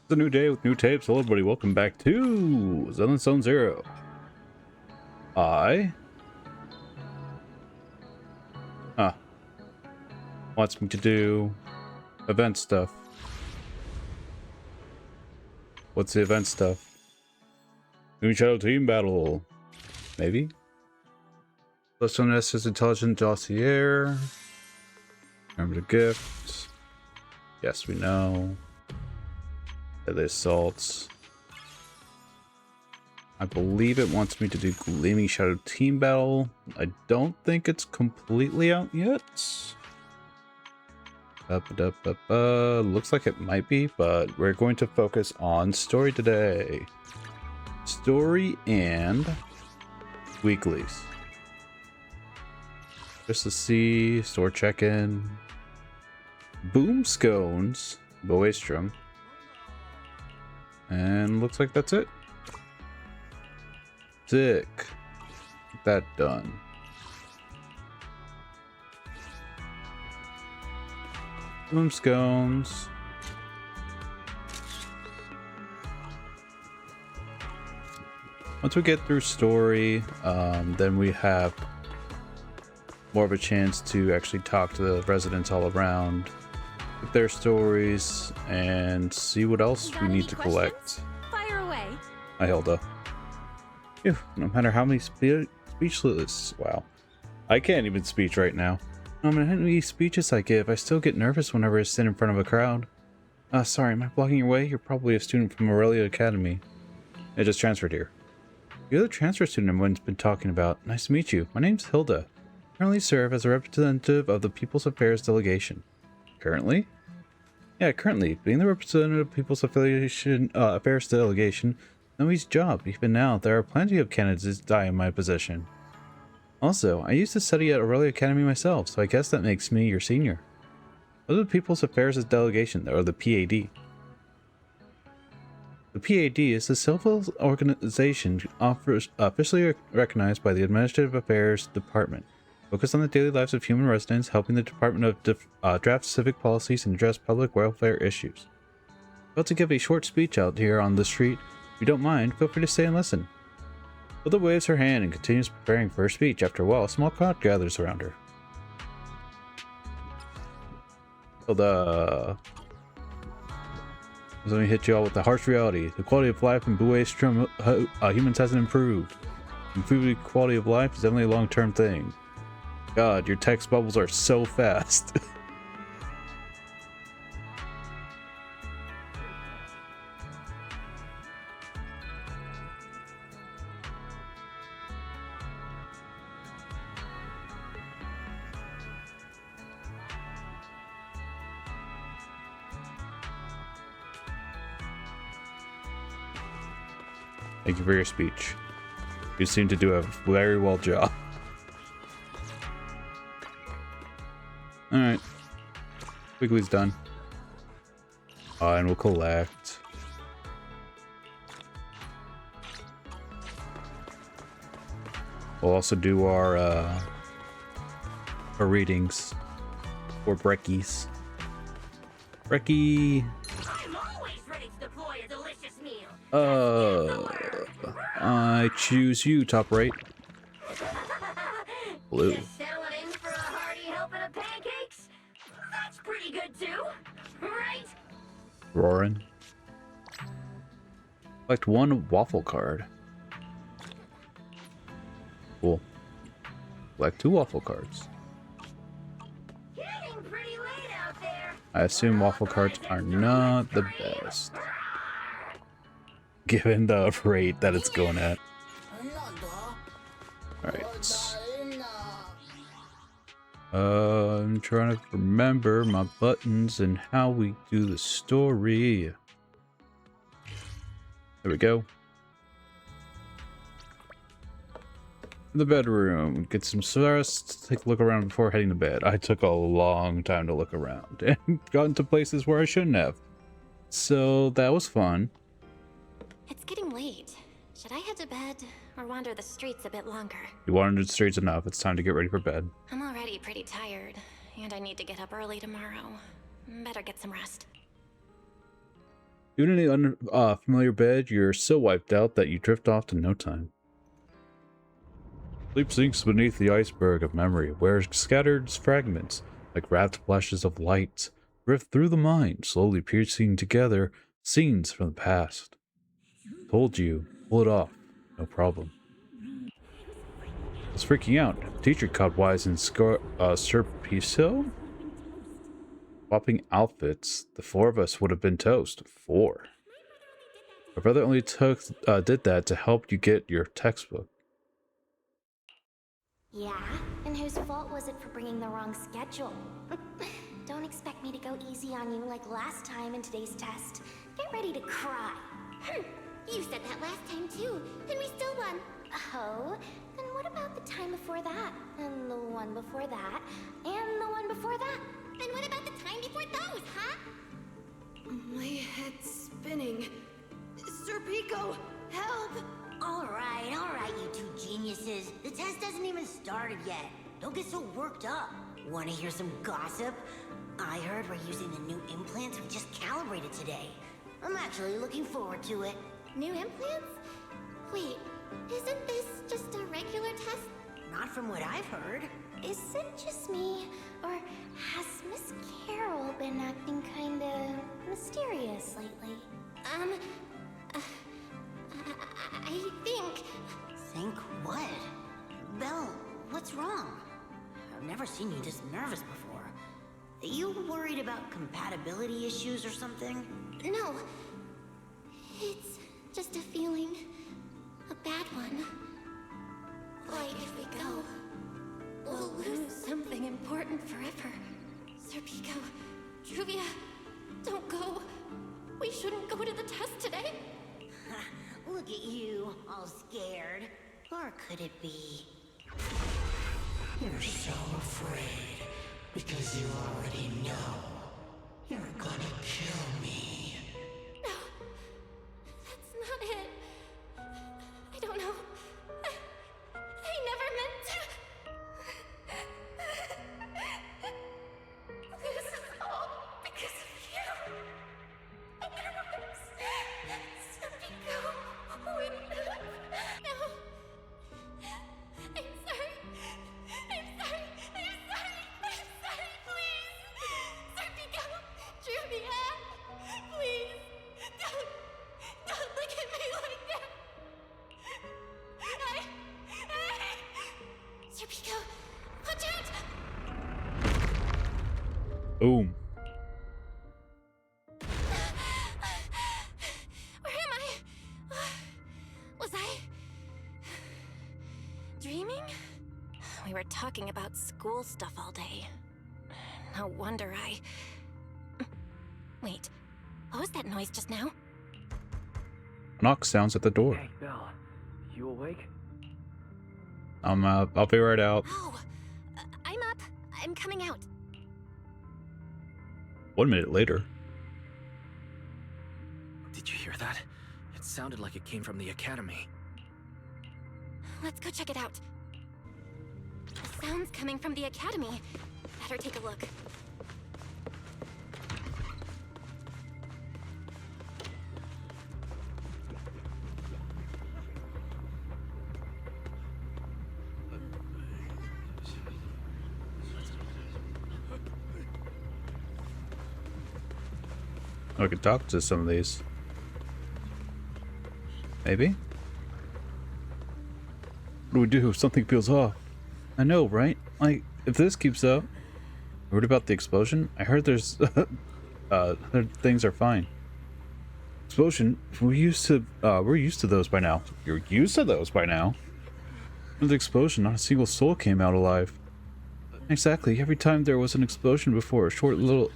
It's a new day with new tapes. Hello everybody, welcome back to Zenless Zone Zero. Wants me to do event stuff. What's the event stuff? New Shadow Team Battle. Maybe? Plus one Estes Intelligent Dossier. Remember the gift. Yes, we know. The assaults. I believe it wants me to do Gleaming Shadow Team Battle. I don't think it's completely out yet. Looks like it might be, but we're going to focus on story today. Story and weeklies. Just to see, store check-in. Boom Scones, Boastrom. And looks like that's it. Sick. Get that done. Boom Scones. Once we get through story, then we have more of a chance to actually talk to the residents all around, get their stories, and see what else we need to collect. Fire away. Hi, Hilda. Phew, no matter how many speechless, wow, I can't even speech right now. No matter how many speeches I give, I still get nervous whenever I sit in front of a crowd. Sorry, am I blocking your way? You're probably a student from Aurelia Academy. I just transferred here. You're the transfer student everyone's been talking about. Nice to meet you. My name's Hilda. I currently serve as a representative of the People's Affairs Delegation. Currently? Yeah, currently. Being the representative of People's Affairs Delegation, no easy job. Even now, there are plenty of candidates that die in my position. Also, I used to study at Aurelia Academy myself, so I guess that makes me your senior. What is the People's Affairs Delegation, or the PAD? The PAD is the civil organization officially recognized by the Administrative Affairs Department, focused on the daily lives of human residents, helping the department of draft civic policies and address public welfare issues. About to give a short speech out here on the street. If you don't mind, feel free to stay and listen. Hilda waves her hand and continues preparing for her speech. After a while, a small crowd gathers around her. Hilda. Let me hit you all with the harsh reality. The quality of life in Boastrom humans hasn't improved. Improving quality of life is definitely a long-term thing. God, your text bubbles are so fast. Thank you for your speech. You seem to do a very well job. Alright. Weekly's done. And we'll collect. We'll also do our readings for Breckies. Breckie. I'm always ready to deploy a delicious meal. I choose you, top right. Blue. Just settling in for a hearty helping of pancakes? That's pretty good too, right? Roaring. Collect one waffle card. Cool. Collect two waffle cards. Getting pretty late out there. I assume waffle cards are not the best, given the rate that it's going at. Alright. I'm trying to remember my buttons and how we do the story. There we go. In the bedroom. Get some rest. Take a look around before heading to bed. I took a long time to look around and got into places where I shouldn't have. So that was fun. It's getting late. Should I head to bed or wander the streets a bit longer? You wandered the streets enough. It's time to get ready for bed. I'm already pretty tired, and I need to get up early tomorrow. Better get some rest. Even in the unfamiliar bed, you're so wiped out that you drift off to no time. Sleep sinks beneath the iceberg of memory, where scattered fragments, like rapt flashes of light, drift through the mind, slowly piecing together scenes from the past. Told you, pull it off, no problem. I was freaking out. If the teacher caught Wise and Serpiso swapping outfits, the four of us would have been toast. Four. My brother only did that to help you get your textbook. Yeah? And whose fault was it for bringing the wrong schedule? Don't expect me to go easy on you like last time in today's test. Get ready to cry. You said that last time too, and we still won. Oh, then what about the time before that? And the one before that? And the one before that? And what about the time before those, huh? My head's spinning. Sir Pico, help! Alright, you two geniuses. The test hasn't even started yet. Don't get so worked up. Wanna hear some gossip? I heard we're using the new implants we just calibrated today. I'm actually looking forward to it. New implants? Wait, isn't this just a regular test? Not from what I've heard. Is it just me, or has Miss Carol been acting kinda mysterious lately? I think... Think what? Belle, what's wrong? I've never seen you this nervous before. Are you worried about compatibility issues or something? No. It's just a feeling. A bad one. Like if we go, we'll lose something important forever. Sir Pico, Truvia, don't go. We shouldn't go to the test today. Look at you, all scared. Or could it be? You're so afraid because you already know you're gonna kill me. No, that's not it. I don't know. I never meant to. This is all because of you. Sir Pico wouldn't have. No. I'm sorry. I'm sorry. I'm sorry. I'm sorry. Please. Sir Pico. Truvia. Please. Don't look at me like that. Sir Pico. Watch out. Boom. Where am I? Was I dreaming? We were talking about school stuff all day. No wonder I... Wait, what was that noise just now? Knock sounds at the door. Hey, Belle, you awake? I'll be right out. Oh, I'm up. I'm coming out. 1 minute later. Did you hear that? It sounded like it came from the academy. Let's go check it out. The sound's coming from the academy. Better take a look. I could talk to some of these. Maybe? What do we do if something feels off? I know, right? Like, if this keeps up... Heard about the explosion? I heard there's... things are fine. Explosion? We're used to those by now. You're used to those by now? With the explosion, not a single soul came out alive. Exactly. Every time there was an explosion before, a short little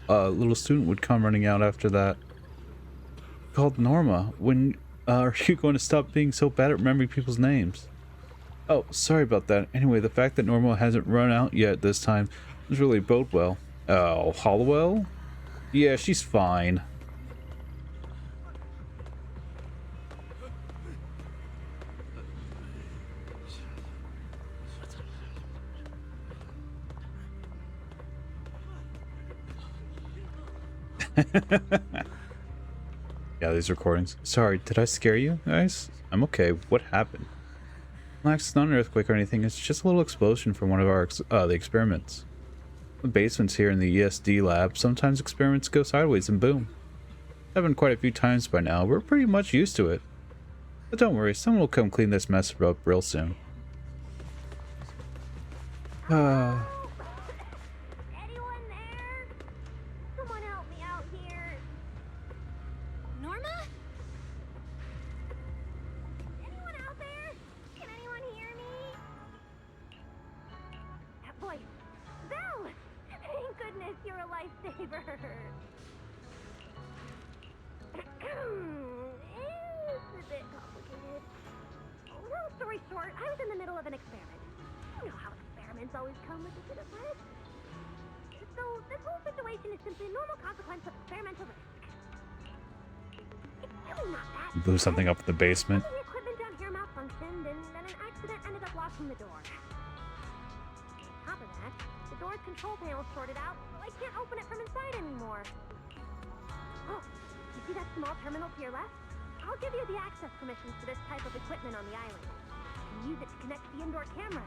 student would come running out after that. Called Norma. When are you going to stop being so bad at remembering people's names? Oh, sorry about that. Anyway, the fact that Norma hasn't run out yet this time doesn't really bode well. Oh, Hollowell? Yeah, she's fine. Yeah, these recordings. Sorry, did I scare you guys? I'm okay. What happened? Relax, it's not an earthquake or anything. It's just a little explosion from one of our the experiments. The basements here in the ESD lab. Sometimes experiments go sideways and boom. Happened quite a few times by now. We're pretty much used to it. But don't worry, someone will come clean this mess up real soon. Anyone there? Someone help me out here. Norma? Anyone out there? Can anyone hear me? That voice. Belle! Thank goodness you're a lifesaver. It's a bit complicated. Long story short, I was in the middle of an experiment. You know how experiments always come with a bit of risk. So this whole situation is simply a normal consequence of experimental risk. It's really not that Blew something up in the basement. the equipment down here malfunctioned, and then an accident ended up locking the door. On top of that, the door's control panel sorted out, so I can't open it from inside anymore. Oh, you see that small terminal to your left? I'll give you the access permissions for this type of equipment on the island. You can use it to connect to the indoor camera.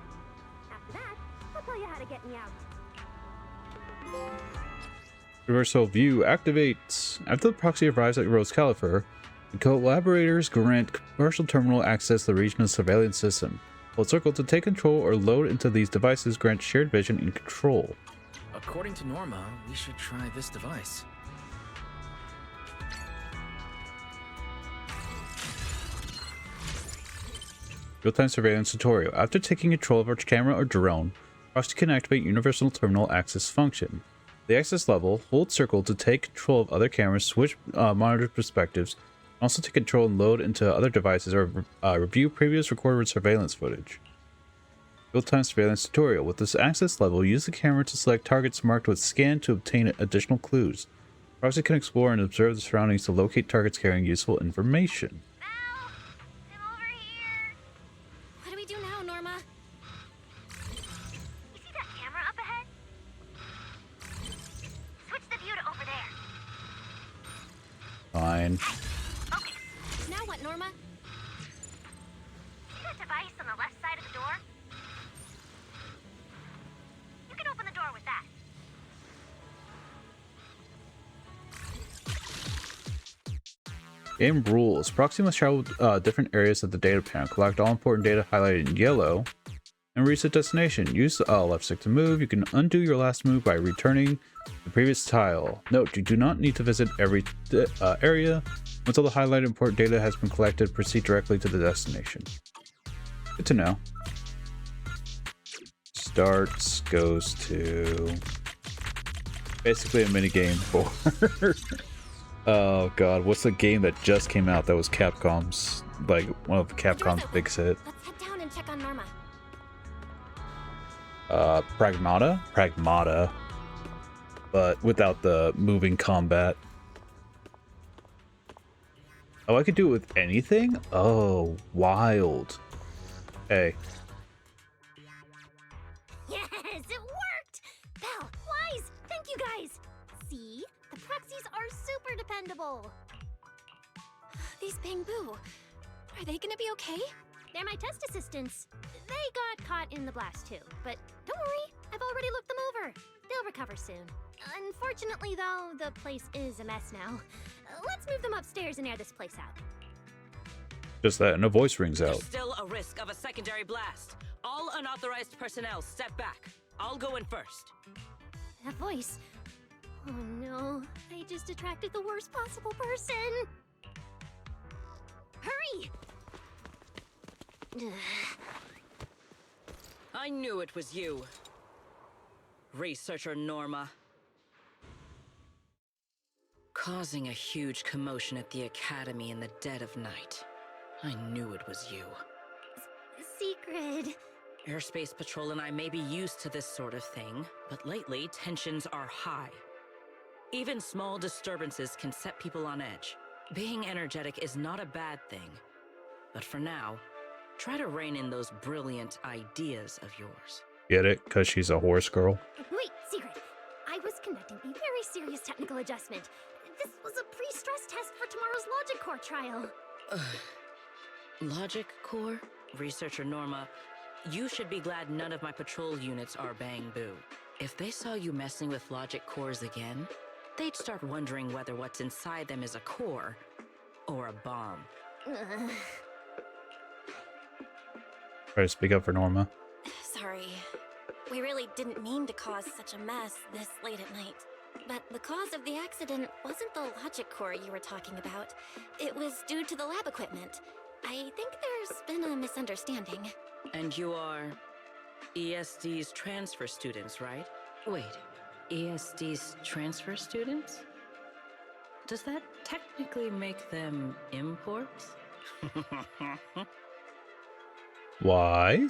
After that, I'll tell you how to get me out. Universal view activates. After the proxy arrives at Roscaelifer, the collaborators grant commercial terminal access to the regional surveillance system. Hold circle to take control or load into these devices grants shared vision and control. According to Norma, we should try this device. Real-time surveillance tutorial. After taking control of our camera or drone, Proxy can activate Universal Terminal Access function. The access level, hold circle to take control of other cameras, switch monitor perspectives, also take control and load into other devices or review previous recorded surveillance footage. Real-time surveillance tutorial. With this access level, use the camera to select targets marked with scan to obtain additional clues. Proxy can explore and observe the surroundings to locate targets carrying useful information. Belle! I'm over here! What do we do now, Norma? You see that camera up ahead? Switch the view to over there. Fine. Okay, Now what, Norma? see that device on the left side of the door? You can open the door with that. Game rules. Proxy must travel different areas of the data panel, collect all important data highlighted in yellow, and reach the destination. Use left stick to move. You can undo your last move by returning the previous tile. Note, you do not need to visit every area. Once all the highlighted important data has been collected, proceed directly to the destination. Good to know. Starts goes to basically a mini game for oh god, what's the game that just came out that was Capcom's, like, one of Capcom's big hit? Let's head down and check on Norma. Pragmata, but without the moving combat. Oh, I could do it with anything? Oh, wild. Hey, Yes, it worked! Belle, Wise, thank you guys! See? The proxies are super dependable. These Bangbu, are they gonna be okay? They're my test assistants. They got caught in the blast too, but don't worry, I've already looked them over. They'll recover soon. Unfortunately, though, the place is a mess now. Let's move them upstairs and air this place out. just that, and a voice rings out. There's still a risk of a secondary blast. All unauthorized personnel step back. I'll go in first. That voice. Oh no, I just attracted the worst possible person. Hurry! I knew it was you. Researcher Norma. Causing a huge commotion at the Academy in the dead of night. I knew it was you. Secret. Airspace Patrol and I may be used to this sort of thing, but lately tensions are high. Even small disturbances can set people on edge. Being energetic is not a bad thing. But for now, try to rein in those brilliant ideas of yours. Get it? Because she's a horse girl? Wait, Secret. I was conducting a very serious technical adjustment. This was a pre-stress test for tomorrow's logic core trial. Logic core? Researcher Norma, you should be glad none of my patrol units are Bang Boo. If they saw you messing with logic cores again, they'd start wondering whether what's inside them is a core or a bomb. Try to speak up for Norma. Sorry. We really didn't mean to cause such a mess this late at night. But the cause of the accident wasn't the logic core you were talking about. It was due to the lab equipment. I think there's been a misunderstanding. And you are ESD's transfer students, right? Wait, ESD's transfer students? Does that technically make them imports? Why?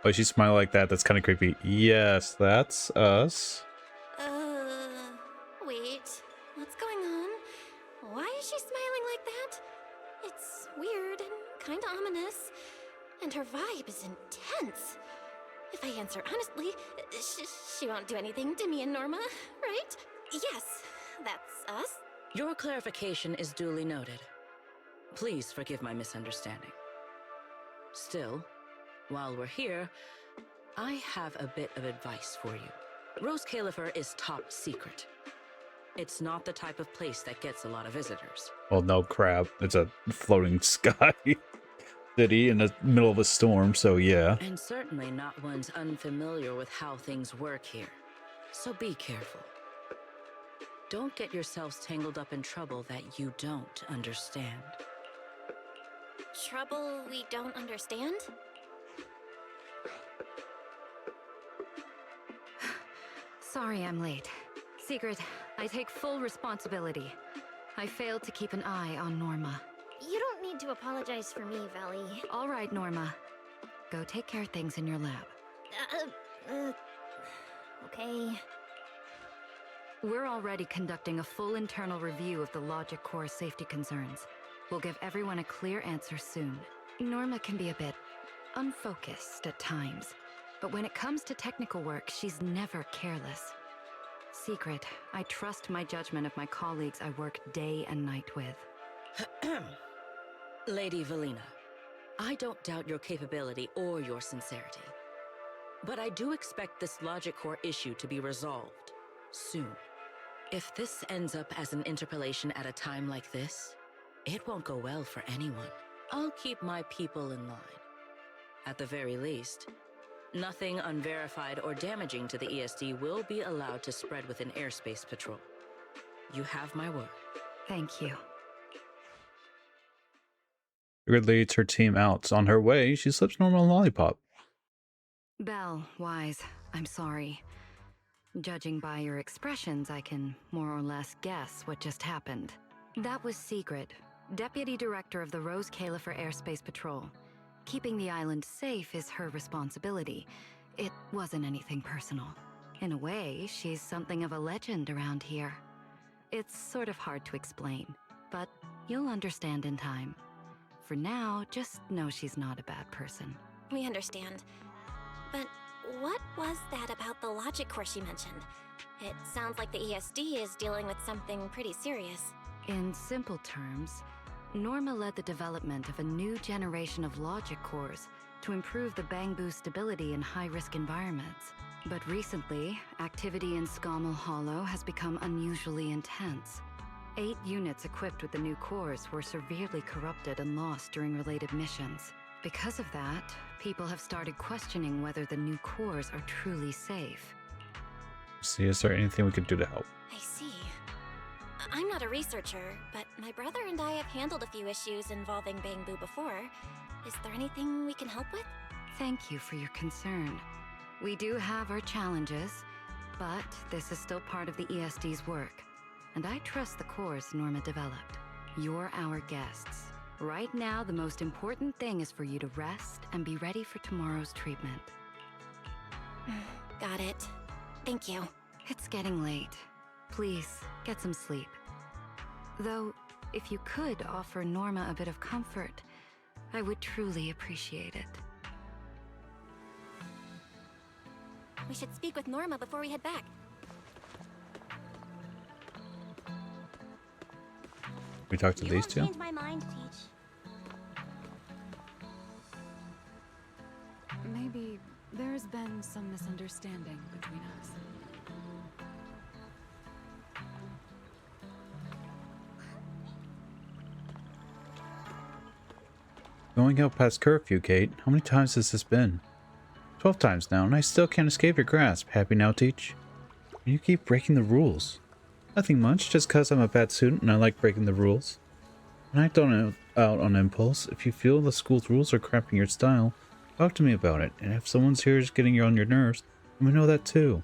Why she smile like that? That's kind of creepy. Yes, that's us. Wait. What's going on? Why is she smiling like that? It's weird and kinda ominous. And her vibe is intense. If I answer honestly, she won't do anything to me and Norma, right? Yes, that's us. Your clarification is duly noted. Please forgive my misunderstanding. Still, while we're here, I have a bit of advice for you. Roscaelifer is top secret. It's not the type of place that gets a lot of visitors. Well, no crap. It's a floating sky city in the middle of a storm, so yeah. And certainly not ones unfamiliar with how things work here. So be careful. Don't get yourselves tangled up in trouble that you don't understand. Trouble we don't understand? Sorry I'm late. Secret, I take full responsibility. I failed to keep an eye on Norma. You don't need to apologize for me, Valley. All right, Norma. Go take care of things in your lab. Okay. We're already conducting a full internal review of the logic core safety concerns. We'll give everyone a clear answer soon. Norma can be a bit unfocused at times, but when it comes to technical work, she's never careless. Secret, I trust my judgment of my colleagues I work day and night with. Lady Valina, I don't doubt your capability or your sincerity. But I do expect this logic core issue to be resolved soon. If this ends up as an interpolation at a time like this, it won't go well for anyone. I'll keep my people in line. At the very least, nothing unverified or damaging to the ESD will be allowed to spread within airspace patrol. You have my word. Thank you. Sigrid leads her team out. On her way, she slips Norma a lollipop. Belle, Wise, I'm sorry. Judging by your expressions, I can more or less guess what just happened. That was Secret, Deputy Director of the Roscaelifer Airspace Patrol. Keeping the island safe is her responsibility. It wasn't anything personal. In a way, she's something of a legend around here. It's sort of hard to explain, but you'll understand in time. For now, just know she's not a bad person. We understand. But what was that about the logic core she mentioned? It sounds like the ESD is dealing with something pretty serious. In simple terms, Norma led the development of a new generation of logic cores to improve the Bangbu stability in high-risk environments. But recently, activity in Scommel Hollow has become unusually intense. 8 units equipped with the new cores were severely corrupted and lost during related missions. Because of that, people have started questioning whether the new cores are truly safe. See, is there anything we could do to help? I see. I'm not a researcher, but my brother and I have handled a few issues involving Bangbu before. Is there anything we can help with? Thank you for your concern. We do have our challenges, but this is still part of the ESD's work. And I trust the cores Norma developed. You're our guests. Right now, the most important thing is for you to rest and be ready for tomorrow's treatment. Got it. Thank you. It's getting late. Please, get some sleep. Though, if you could offer Norma a bit of comfort, I would truly appreciate it. We should speak with Norma before we head back. We talk to You these won't two? change my mind, Teach. Maybe there's been some misunderstanding between us. Going out past curfew, Kate. How many times has this been? 12 times now, and I still can't escape your grasp. Happy now, Teach? You keep breaking the rules. Nothing much, just 'cause I'm a bad student and I like breaking the rules. When I don't out on impulse, if you feel the school's rules are cramping your style, talk to me about it, and if someone's here is getting on your nerves, let me know that too.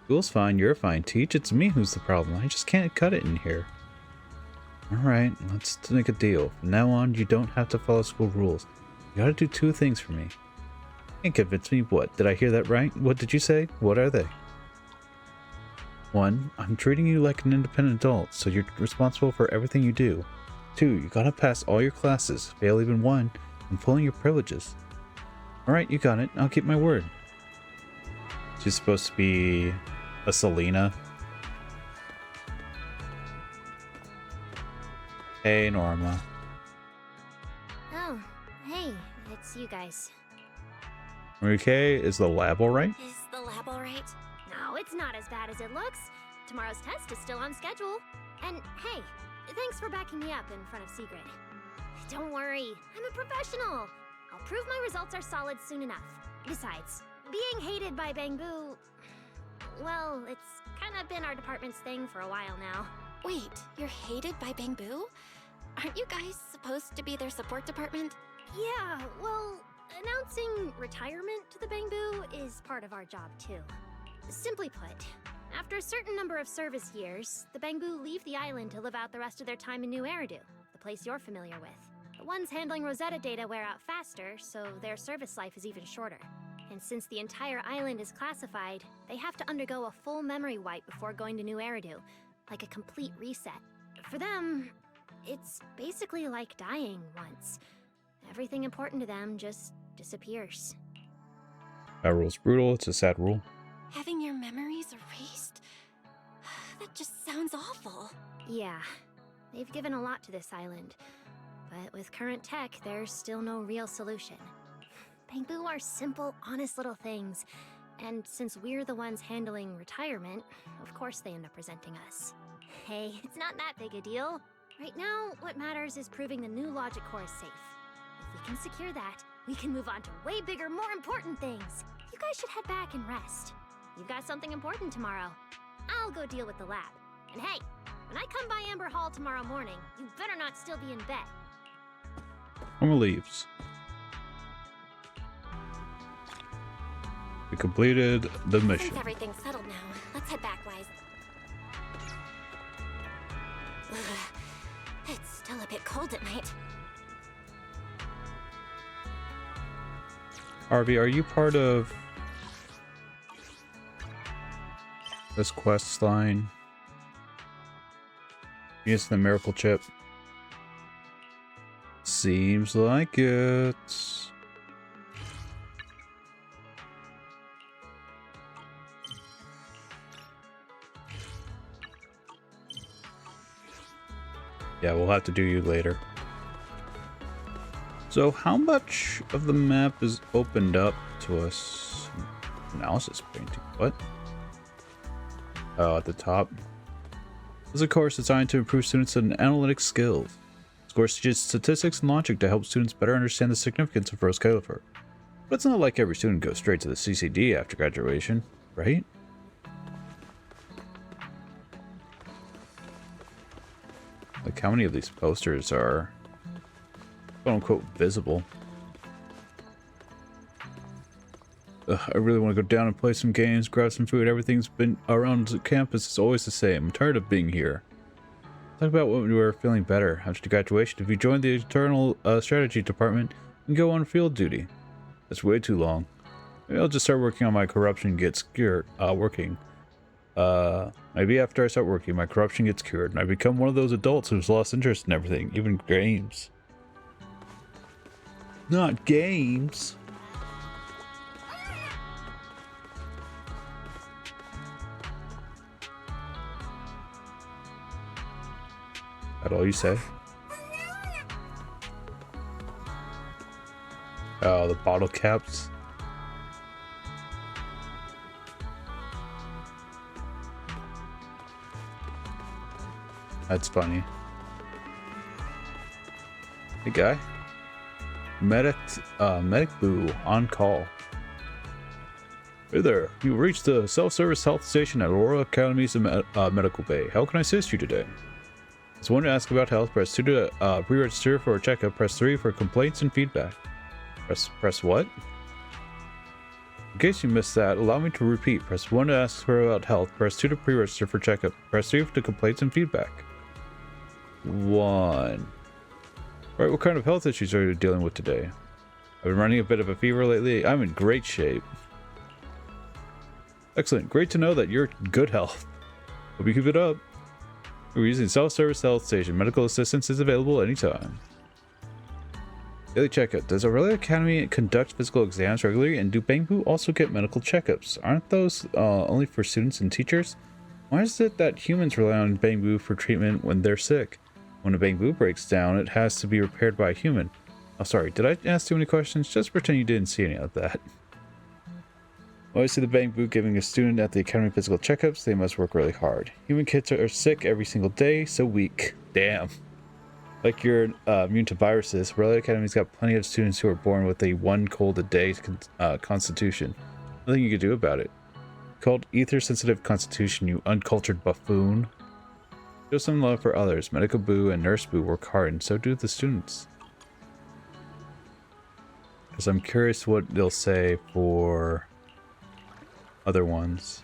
School's fine, you're fine, Teach. It's me who's the problem. I just can't cut it in here. Alright, let's make a deal. From now on, you don't have to follow school rules. You gotta do 2 things for me. Can't convince me. What? Did I hear that right? What did you say? What are they? 1, I'm treating you like an independent adult, so you're responsible for everything you do. 2, you gotta pass all your classes, fail even one, and pulling your privileges. Alright, you got it. I'll keep my word. She's supposed to be a Selena. Hey, Norma. Oh, hey, it's you guys. Okay, is the lab alright? Is the lab alright? No, it's not as bad as it looks. Tomorrow's test is still on schedule. And hey, thanks for backing me up in front of Sigrid. Don't worry, I'm a professional. I'll prove my results are solid soon enough. Besides, being hated by Bangbu, well, it's kind of been our department's thing for a while now. Wait, you're hated by Bangbu? Aren't you guys supposed to be their support department? Yeah, well, announcing retirement to the Bangbu is part of our job too. Simply put, after a certain number of service years, the Bangbu leave the island to live out the rest of their time in New Eridu, the place you're familiar with. The ones handling Rosetta data wear out faster, so their service life is even shorter. And since the entire island is classified, they have to undergo a full memory wipe before going to New Eridu, like a complete reset. For them, it's basically like dying once. Everything important to them just disappears. That rule's brutal. It's a sad rule. Having your memories erased? That just sounds awful. Yeah, they've given a lot to this island. But with current tech, there's still no real solution. Bangbu are simple, honest little things. And since we're the ones handling retirement, of course they end up resenting us. Hey, it's not that big a deal. Right now, what matters is proving the new logic core is safe. If we can secure that, we can move on to way bigger, more important things. You guys should head back and rest. You've got something important tomorrow. I'll go deal with the lab. And hey, when I come by Amber Hall tomorrow morning, you better not still be in bed. Norma leaves. We completed the mission. Since everything's settled now, let's head back, Wise. Ugh, it's still a bit cold at night. Harvey, are you part of this quest line? Yes, the miracle chip. Seems like it. Yeah, we'll have to do you later. So how much of the map is opened up to us? Analysis painting. What? Oh, at the top. This is a course designed to improve students' analytic skills. This course teaches statistics and logic to help students better understand the significance of Roscaelifer. But it's not like every student goes straight to the CCD after graduation, right? Like, how many of these posters are quote-unquote visible? Ugh, I really want to go down and play some games, grab some food. Everything's been around the campus is always the same. I'm tired of being here. Talk about when we were feeling better after graduation. If you join the internal strategy department, you can go on field duty. That's way too long. Maybe I'll just start working on my corruption gets cured. Maybe after I start working, my corruption gets cured, and I become one of those adults who's lost interest in everything, even games. Not games. That all you say? Oh, the bottle caps. That's funny. Hey guy. Medic Boo on call. Hey there, you reached the self-service health station at Aurora Academy's Medical Bay. How can I assist you today? If you want to ask about health, press 2 to pre-register for a checkup, press 3 for complaints and feedback. Press what? In case you missed that, allow me to repeat. Press 1 to ask about health, press 2 to pre-register for checkup, press 3 for complaints and feedback. 1. Alright, what kind of health issues are you dealing with today? I've been running a bit of a fever lately. I'm in great shape. Excellent. Great to know that you're in good health. Hope you keep it up. We're using self-service health station. Medical assistance is available anytime. Daily checkup. Does Aurelia Academy conduct physical exams regularly, and do Bangbu also get medical checkups? Aren't those only for students and teachers? Why is it that humans rely on Bangbu for treatment when they're sick? When a Bangbu breaks down, it has to be repaired by a human. Oh, sorry. Did I ask too many questions? Just pretend you didn't see any of that. When I see the Bangbu giving a student at the academy physical checkups, they must work really hard. Human kids are sick every single day, so weak. Damn. Like you're immune to viruses, Aurelia Academy's got plenty of students who are born with a 1 cold a day constitution. Nothing you can do about it. Called ether-sensitive constitution, you uncultured buffoon. Show some love for others. Medical Boo and Nurse Boo work hard, and so do the students. Because I'm curious what they'll say for other ones.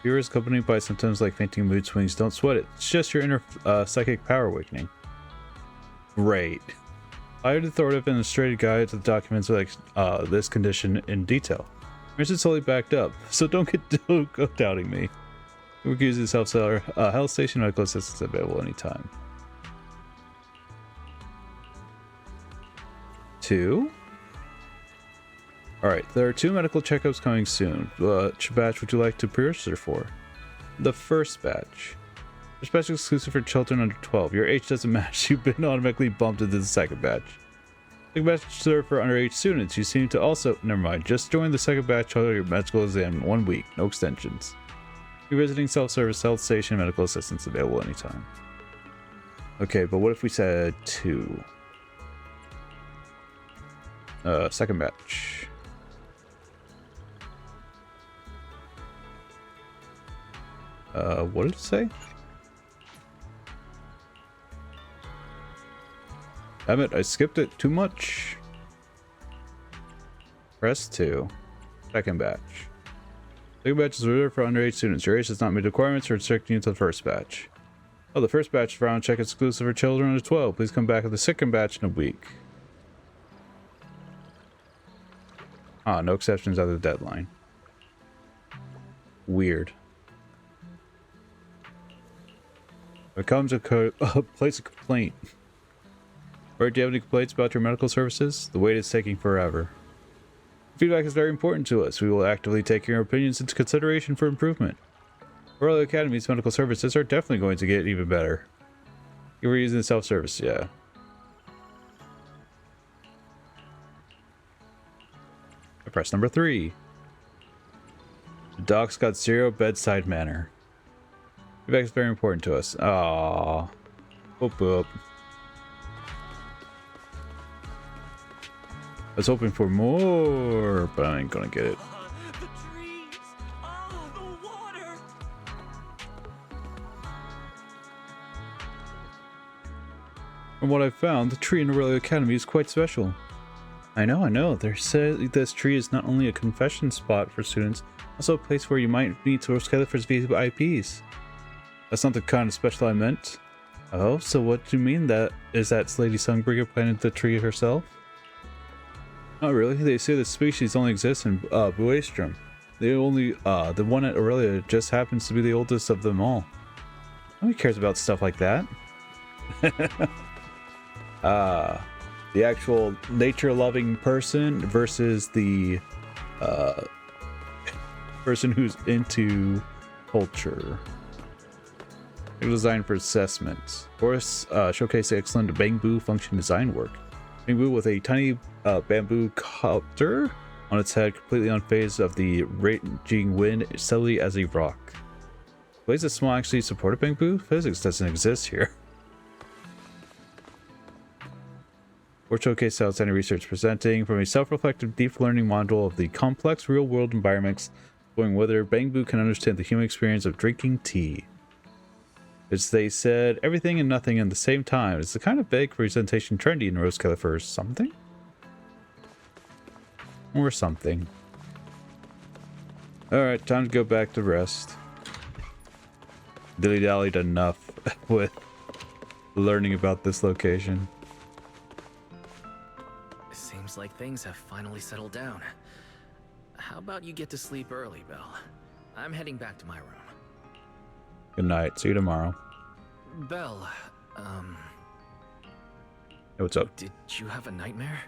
Fear is accompanied by symptoms like fainting, mood swings. Don't sweat it. It's just your inner psychic power awakening. Great. I had authoritative and illustrated guide to the documents like this condition in detail. Yours is totally backed up, so don't go doubting me. We can use the self-seller health station. Medical assistance available anytime. 2. Alright, there are 2 medical checkups coming soon. Which batch would you like to pre-register for? The first batch. This batch is exclusive for children under 12. Your age doesn't match. You've been automatically bumped into the second batch. Second batch is reserved for underage students. You seem to also... Never mind. Just join the second batch of your medical exam in 1 week. No extensions. You're visiting self-service health station. Medical assistance available anytime. Okay, but what if we said 2? Second batch. What did it say? Damn it, I skipped it too much. Press 2. Second batch. Second batch is reserved for underage students. Your age does not meet requirements for restricting you to the first batch. Oh, the first batch round check is exclusive for children under 12. Please come back at the second batch in a week. Ah, no exceptions out of the deadline. Weird. It comes a place of complaint. Or do you have any complaints about your medical services? The wait is taking forever. Feedback is very important to us. We will actively take your opinions into consideration for improvement. Aurelia Academy's medical services are definitely going to get even better. You were using self-service, yeah. Press number 3. The doc's got 0 bedside manner. Feedback is very important to us. Aww. Boop boop. I was hoping for more, but I ain't gonna get it. The trees! Oh, the water! From what I've found, the tree in Aurelia Academy is quite special. I know. They say this tree is not only a confession spot for students, also a place where you might meet Roscaelifer's VIPs. That's not the kind of special I meant. Oh, so what do you mean that is that Lady Sunbringer planted the tree herself? Not really. They say the species only exists in Buestrom. The one at Aurelia just happens to be the oldest of them all. Nobody cares about stuff like that. The actual nature-loving person versus the person who's into culture. Design for assessment. Course showcase excellent bamboo function design work. Bamboo with a tiny bamboo copter on its head, completely unfazed of the raging wind, steadily as a rock. Ways that small actually supported bamboo? Physics doesn't exist here. Or showcase outstanding research presenting from a self-reflective deep learning module of the complex real-world environments, showing whether bamboo can understand the human experience of drinking tea. As they said, everything and nothing in the same time. It's the kind of vague presentation trendy in Roscaelifer or something? Or something. Alright, time to go back to rest. Dilly-dallied enough with learning about this location. Seems like things have finally settled down. How about you get to sleep early, Belle? I'm heading back to my room. Good night. See you tomorrow. Belle, Hey, what's up? did you have a nightmare?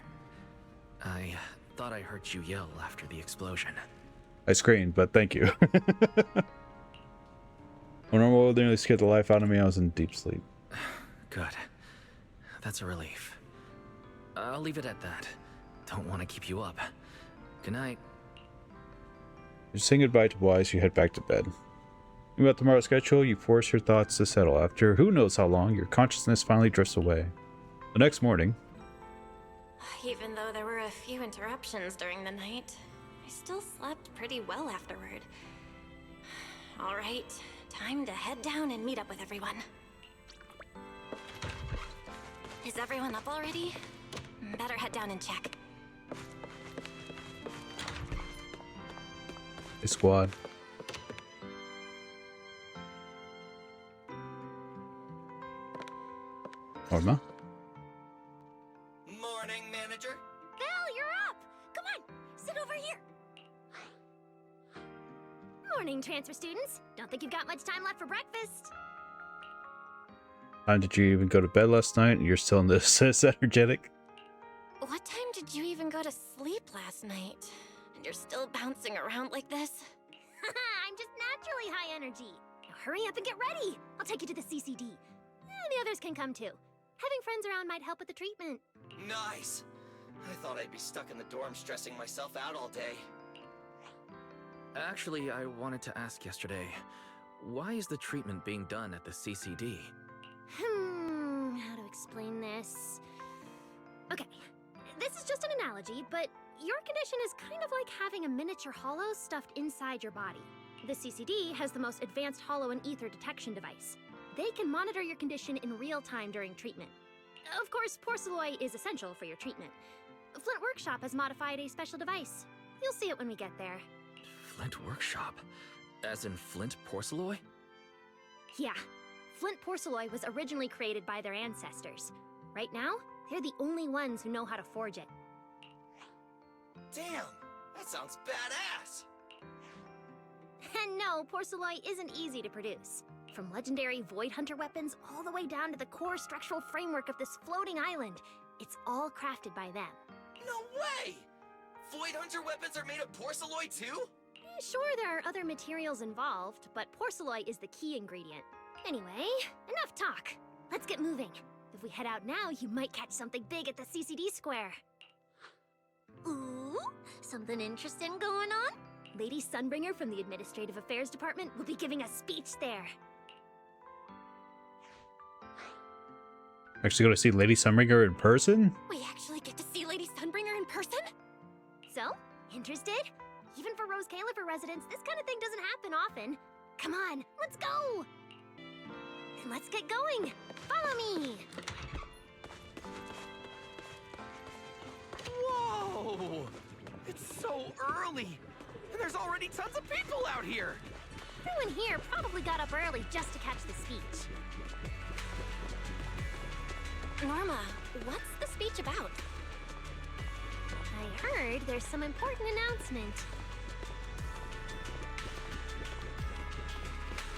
I thought I heard you yell after the explosion. I screamed, but thank you. When I nearly scared the life out of me, I was in deep sleep. Good. That's a relief. I'll leave it at that. Don't want to keep you up. Good night. You saying goodbye to Wise, you head back to bed. About tomorrow's schedule, you force your thoughts to settle. After who knows how long, your consciousness finally drifts away. The next morning, Even though there were a few interruptions during the night, I still slept pretty well afterward. All right, time to head down and meet up with everyone. Is everyone up already? Better head down and check. a squad. Norma? Morning, manager. Belle, you're up! Come on, sit over here. Morning, transfer students. Don't think you've got much time left for breakfast. Time did you even go to bed last night and you're still in this energetic? What time did you even go to sleep last night? And you're still bouncing around like this? I'm just naturally high energy. Now hurry up and get ready. I'll take you to the CCD. The others can come too. Having friends around might help with the treatment. Nice. I thought I'd be stuck in the dorm stressing myself out all day. Actually, I wanted to ask yesterday, why is the treatment being done at the CCD? How to explain this? Okay, this is just an analogy, but your condition is kind of like having a miniature hollow stuffed inside your body. The CCD has the most advanced hollow and ether detection device. They can monitor your condition in real time during treatment. Of course, porcelloi is essential for your treatment. Flint Workshop has modified a special device. You'll see it when we get there. Flint Workshop? As in Flint Porcelloi? Yeah, Flint porcelloi was originally created by their ancestors. Right now, they're the only ones who know how to forge it. Damn, that sounds badass. And no, porcelloi isn't easy to produce. From legendary Void Hunter weapons all the way down to the core structural framework of this floating island, it's all crafted by them. No way! Void Hunter weapons are made of porcelloi too? Sure, there are other materials involved, but porcelloi is the key ingredient. Anyway, enough talk. Let's get moving. If we head out now, you might catch something big at the CCD square. Ooh, something interesting going on? Lady Sunbringer from the Administrative Affairs Department will be giving a speech there. Actually going to see Lady Sunbringer in person? We actually get to see Lady Sunbringer in person? So, interested? Even for Roscaelifer residents, this kind of thing doesn't happen often. Come on, let's go! And let's get going! Follow me! Whoa! It's so early! And there's already tons of people out here! Everyone here probably got up early just to catch the speech. Norma, what's the speech about? I heard there's some important announcement.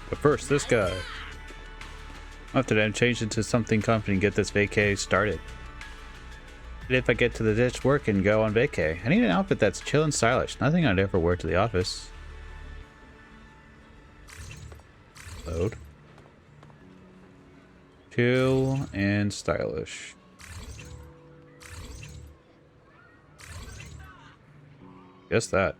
But first, this guy. After that, I'm changed into something confident and get this vacay started. And if I get to the ditch work and go on vacay, I need an outfit that's chill and stylish. Nothing I'd ever wear to the office. Load. Chill and stylish. Guess that.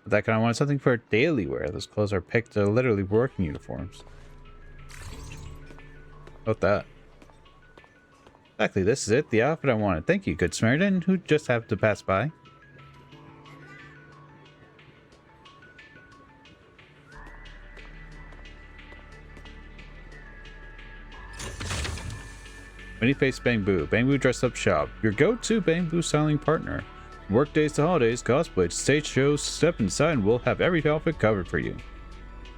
But that kind of wanted something for daily wear. Those clothes are picked to literally working uniforms. About that. Exactly, this is it. The outfit I wanted. Thank you, good Samaritan, who just happened to pass by. Many-faced Bamboo. Bamboo Dress Up Shop. Your go-to Bamboo styling partner. Work days to holidays, cosplay to stage shows, step inside and we'll have every outfit covered for you.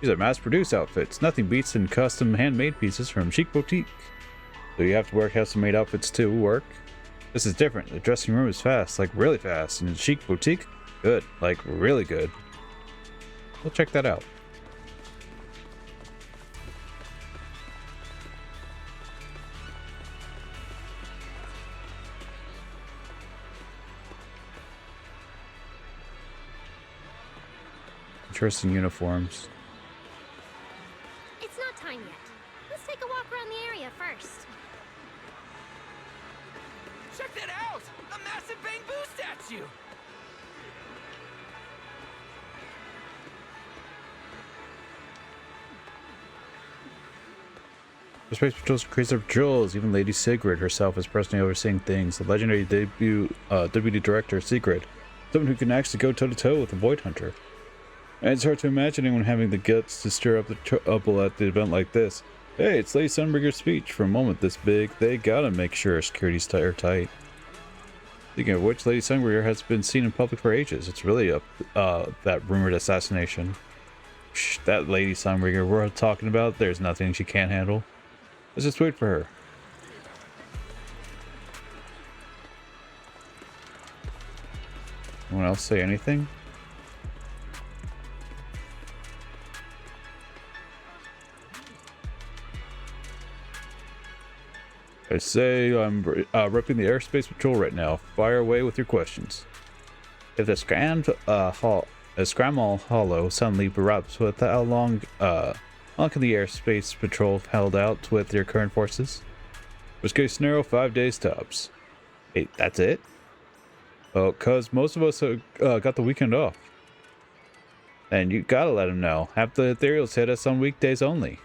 These are mass-produced outfits. Nothing beats in custom handmade pieces from Chic Boutique. So you have to wear custom-made outfits to work. This is different. The dressing room is fast, like really fast. And in Chic Boutique, good, like really good. We'll check that out. Interesting uniforms. It's not time yet. Let's take a walk around the area first. Check that out! A massive bamboo statue! The Space Patrol's crazy of patrols. Even Lady Sigrid herself is personally overseeing things. The legendary deputy director, Sigrid. Someone who can actually go toe-to-toe with a Void Hunter. And it's hard to imagine anyone having the guts to stir up the trouble at the event like this. Hey, it's Lady Sunbreaker's speech. For a moment this big, they gotta make sure security's tight. Speaking of which, Lady Sunbreaker has been seen in public for ages. It's really that rumored assassination. Shh, that Lady Sunbreaker we're talking about, there's nothing she can't handle. Let's just wait for her. Anyone else say anything? I say I'm repping the Airspace Patrol right now. Fire away with your questions. If the Scramble Hollow suddenly erupts, with how long can the Airspace Patrol held out with your current forces? Worst case scenario, 5 days tops. Hey, that's it? Well, cause most of us got the weekend off. And you gotta let them know. Have the ethereals hit us on weekdays only.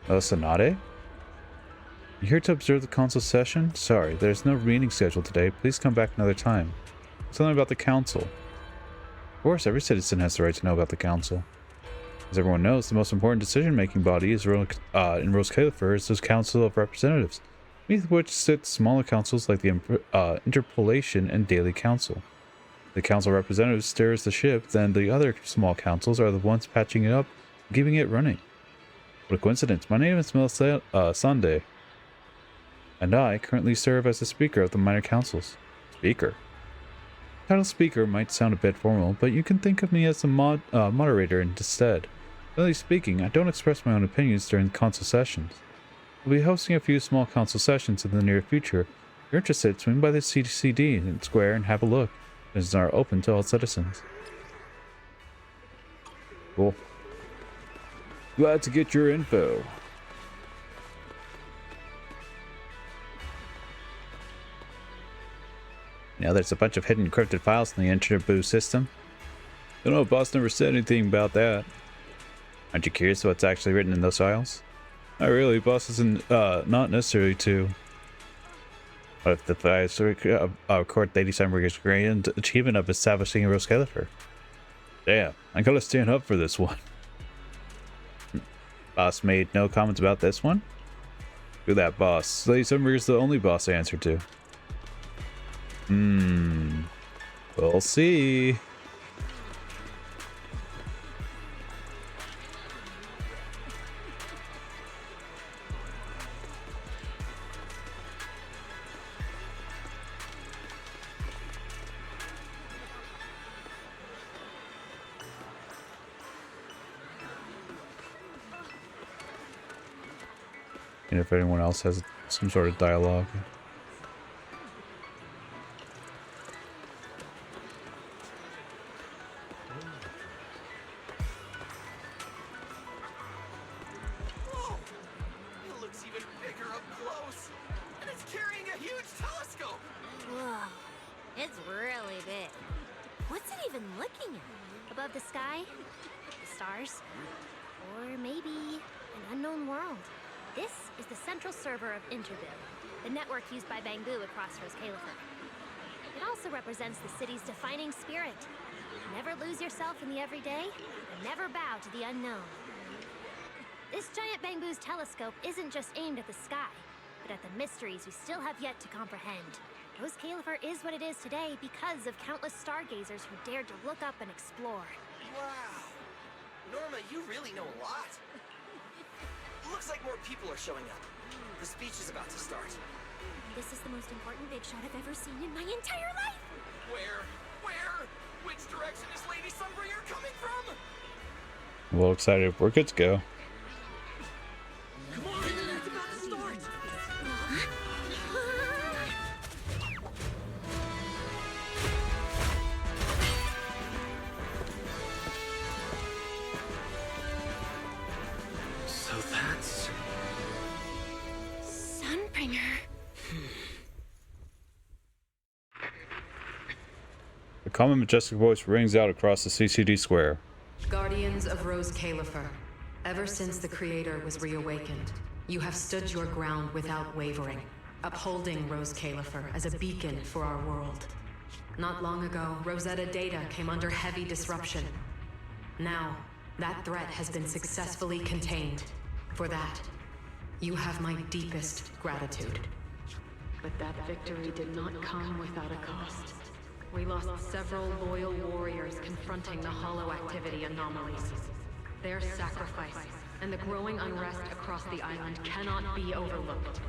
Sonate? You here to observe the council session? Sorry, there's no meeting scheduled today. Please come back another time. Something about the council. Of course, every citizen has the right to know about the council. As everyone knows, the most important decision-making body is in Roscaelifer is the Council of Representatives, beneath which sit smaller councils like the Interpolation and Daily Council. The Council of Representatives steers the ship, then the other small councils are the ones patching it up and keeping it running. What a coincidence. My name is Melissa Sunday, and I currently serve as the Speaker of the minor councils. Speaker? The title Speaker might sound a bit formal, but you can think of me as the moderator instead. Generally speaking, I don't express my own opinions during the council sessions. We'll be hosting a few small council sessions in the near future. If you're interested, swing by the CCD in Square and have a look. These are open to all citizens. Cool. Glad to get your info. Now there's a bunch of hidden encrypted files in the Internet system. Don't know if boss never said anything about that. Aren't you curious what's actually written in those files? Not really, boss isn't not necessarily to. What if the files record Lady Sunbreaker's grand achievement of establishing a Roscaelifer? Damn, I gotta stand up for this one. Boss made no comments about this one? Who that boss? Lady Sunbreaker's the only boss I answer to. We'll see. And if anyone else has some sort of dialogue. up close. And it's carrying a huge telescope. Whoa, it's really big. What's it even looking at? Above the sky? The stars? Or maybe an unknown world? This is the central server of Interbib, the network used by Bangbu across Roscaelifer. It also represents the city's defining spirit. Never lose yourself in the everyday, and never bow to the unknown. This giant Bangbu's telescope isn't just aimed at the sky, but at the mysteries we still have yet to comprehend. Roscaelifer is what it is today because of countless stargazers who dared to look up and explore. Wow. Norma, you really know a lot. Looks like more people are showing up. The speech is about to start. This is the most important big shot I've ever seen in my entire life! Where? Which direction is Lady Sunbringer coming from? I'm a little excited. We're good to go. Come on, it's about to start. So that's... Sunbringer. A calm and majestic voice rings out across the CCD square. Guardians of Roscaelifer, ever since the Creator was reawakened, you have stood your ground without wavering, upholding Roscaelifer as a beacon for our world. Not long ago, Rosetta data came under heavy disruption. Now, that threat has been successfully contained. For that, you have my deepest gratitude. But that victory did not come without a cost. We lost several loyal warriors confronting the hollow activity anomalies. Their sacrifice and the growing unrest across the island cannot be overlooked.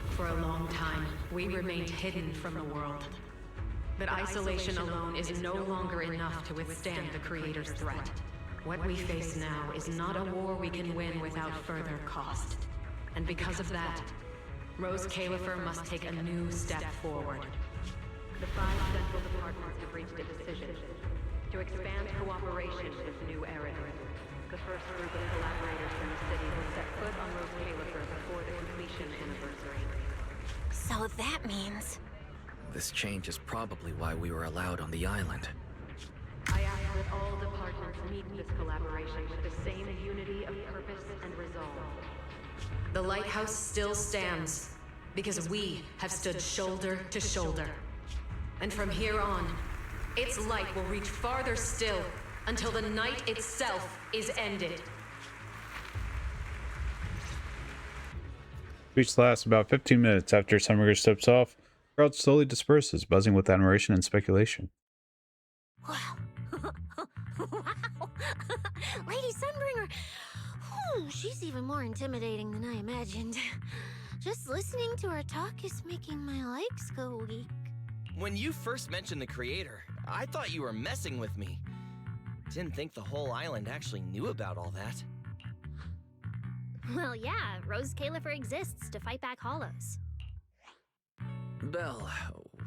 For a long time, we remained hidden from the world. But isolation alone is no longer enough to withstand the Creator's threat. What we face now is not a war we can win without further cost. And because of that, Roscaelifer must take a new step forward. The 5 central departments have reached a decision to expand cooperation with New Eridan. The first group of collaborators from the city will set foot on Roscaelifer before the completion anniversary. So that means... This change is probably why we were allowed on the island. I ask that all departments meet this collaboration with the same unity of purpose and resolve. The lighthouse still stands, because we have stood shoulder to shoulder. And from here on, its light will reach farther still, until the night itself is ended. Speech lasts about 15 minutes. After Sunbringer steps off, the crowd slowly disperses, buzzing with admiration and speculation. Wow. Wow. Lady Sunbringer. Whew, she's even more intimidating than I imagined. Just listening to her talk is making my legs go weak. When you first mentioned the Creator, I thought you were messing with me. Didn't think the whole island actually knew about all that. Well, yeah, Roscaelifer exists to fight back hollows. Belle,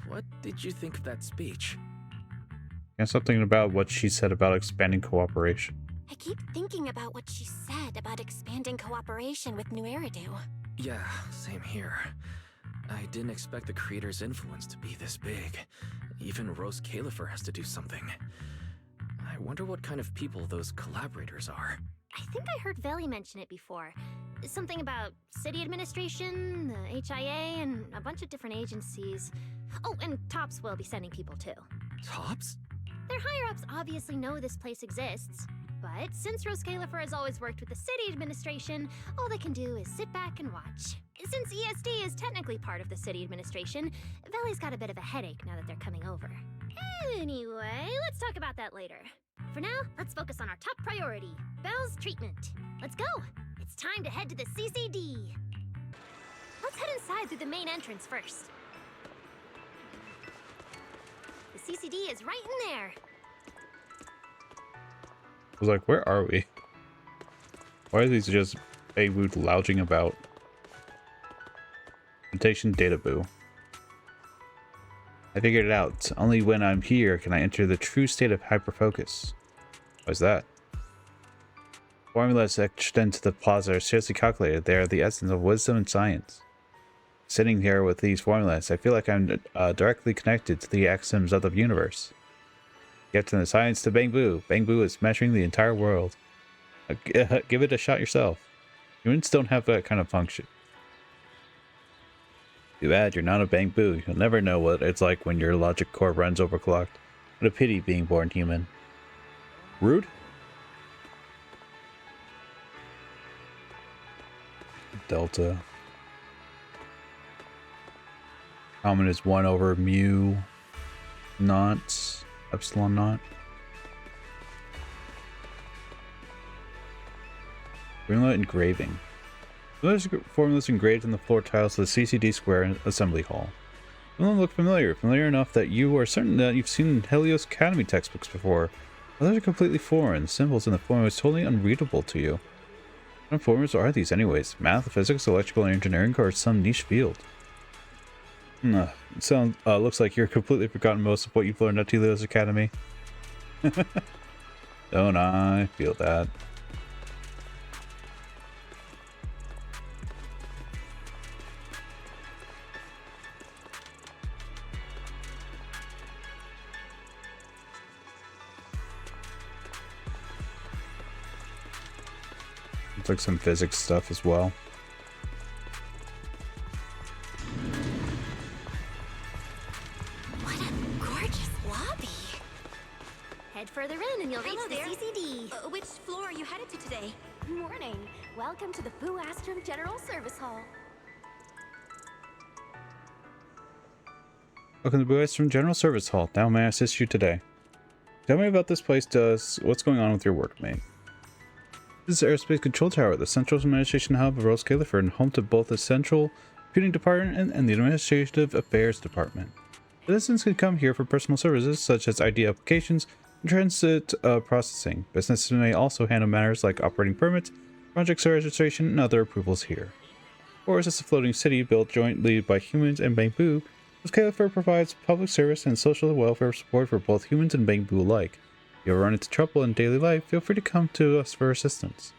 what did you think of that speech? And something about what she said about expanding cooperation. I keep thinking about what she said about expanding cooperation with New Eridu. Yeah, same here. I didn't expect the Creator's influence to be this big. Even Roscaelifer has to do something. I wonder what kind of people those collaborators are. I think I heard Veli mention it before. Something about city administration, the HIA, and a bunch of different agencies. Oh, and Tops will be sending people too. Tops? Their higher-ups obviously know this place exists. But since Roscaelifer has always worked with the city administration, all they can do is sit back and watch. Since ESD is technically part of the city administration, Veli's got a bit of a headache now that they're coming over. Anyway, let's talk about that later. For now, let's focus on our top priority, Belle's treatment. Let's go! It's time to head to the CCD. Let's head inside through the main entrance first. The CCD is right in there. I was like, where are we? Why are these just Beirut lounging about? Invitation data boo. I figured it out. Only when I'm here can I enter the true state of hyperfocus. Why's that? Formulas extend to the plaza are seriously calculated. They are the essence of wisdom and science. Sitting here with these formulas, I feel like I'm directly connected to the axioms of the universe. Get to the science to Bangbu. Bangbu is measuring the entire world. Give it a shot yourself. Humans don't have that kind of function. Too bad you're not a Bangbu. You'll never know what it's like when your logic core runs overclocked. What a pity being born human. Rude? Delta. Common is 1 over mu naught, epsilon naught. Formula engraving. Formulas engraved in the floor tiles of the CCD Square Assembly Hall. Some of them look familiar enough that you are certain that you've seen Helios Academy textbooks before. Others are completely foreign. Symbols in the formula is totally unreadable to you. What kind of formulas are these anyways? Math, physics, electrical, engineering, or some niche field? It looks like you're completely forgotten most of what you've learned at Helios Academy. Don't I feel that? Looks like some physics stuff as well. What a gorgeous lobby. Head further in and you'll reach Hello the there. CCD. Which floor are you headed to today? Morning. Welcome to the Boo Astrum General Service Hall. Welcome to Buies from General Service Hall. Now may I assist you today? Tell me about this place, what's going on with your workmate? This is the Aerospace Control Tower, the central administration hub of Roscaelifer, and home to both the Central Computing Department and the Administrative Affairs Department. Citizens can come here for personal services such as ID applications and transit processing. Businesses may also handle matters like operating permits, project registration, and other approvals here. Or is this a floating city built jointly by humans and Bangbu? Roscaelifer provides public service and social welfare support for both humans and Bangbu alike. If you ever run into trouble in daily life, feel free to come to us for assistance.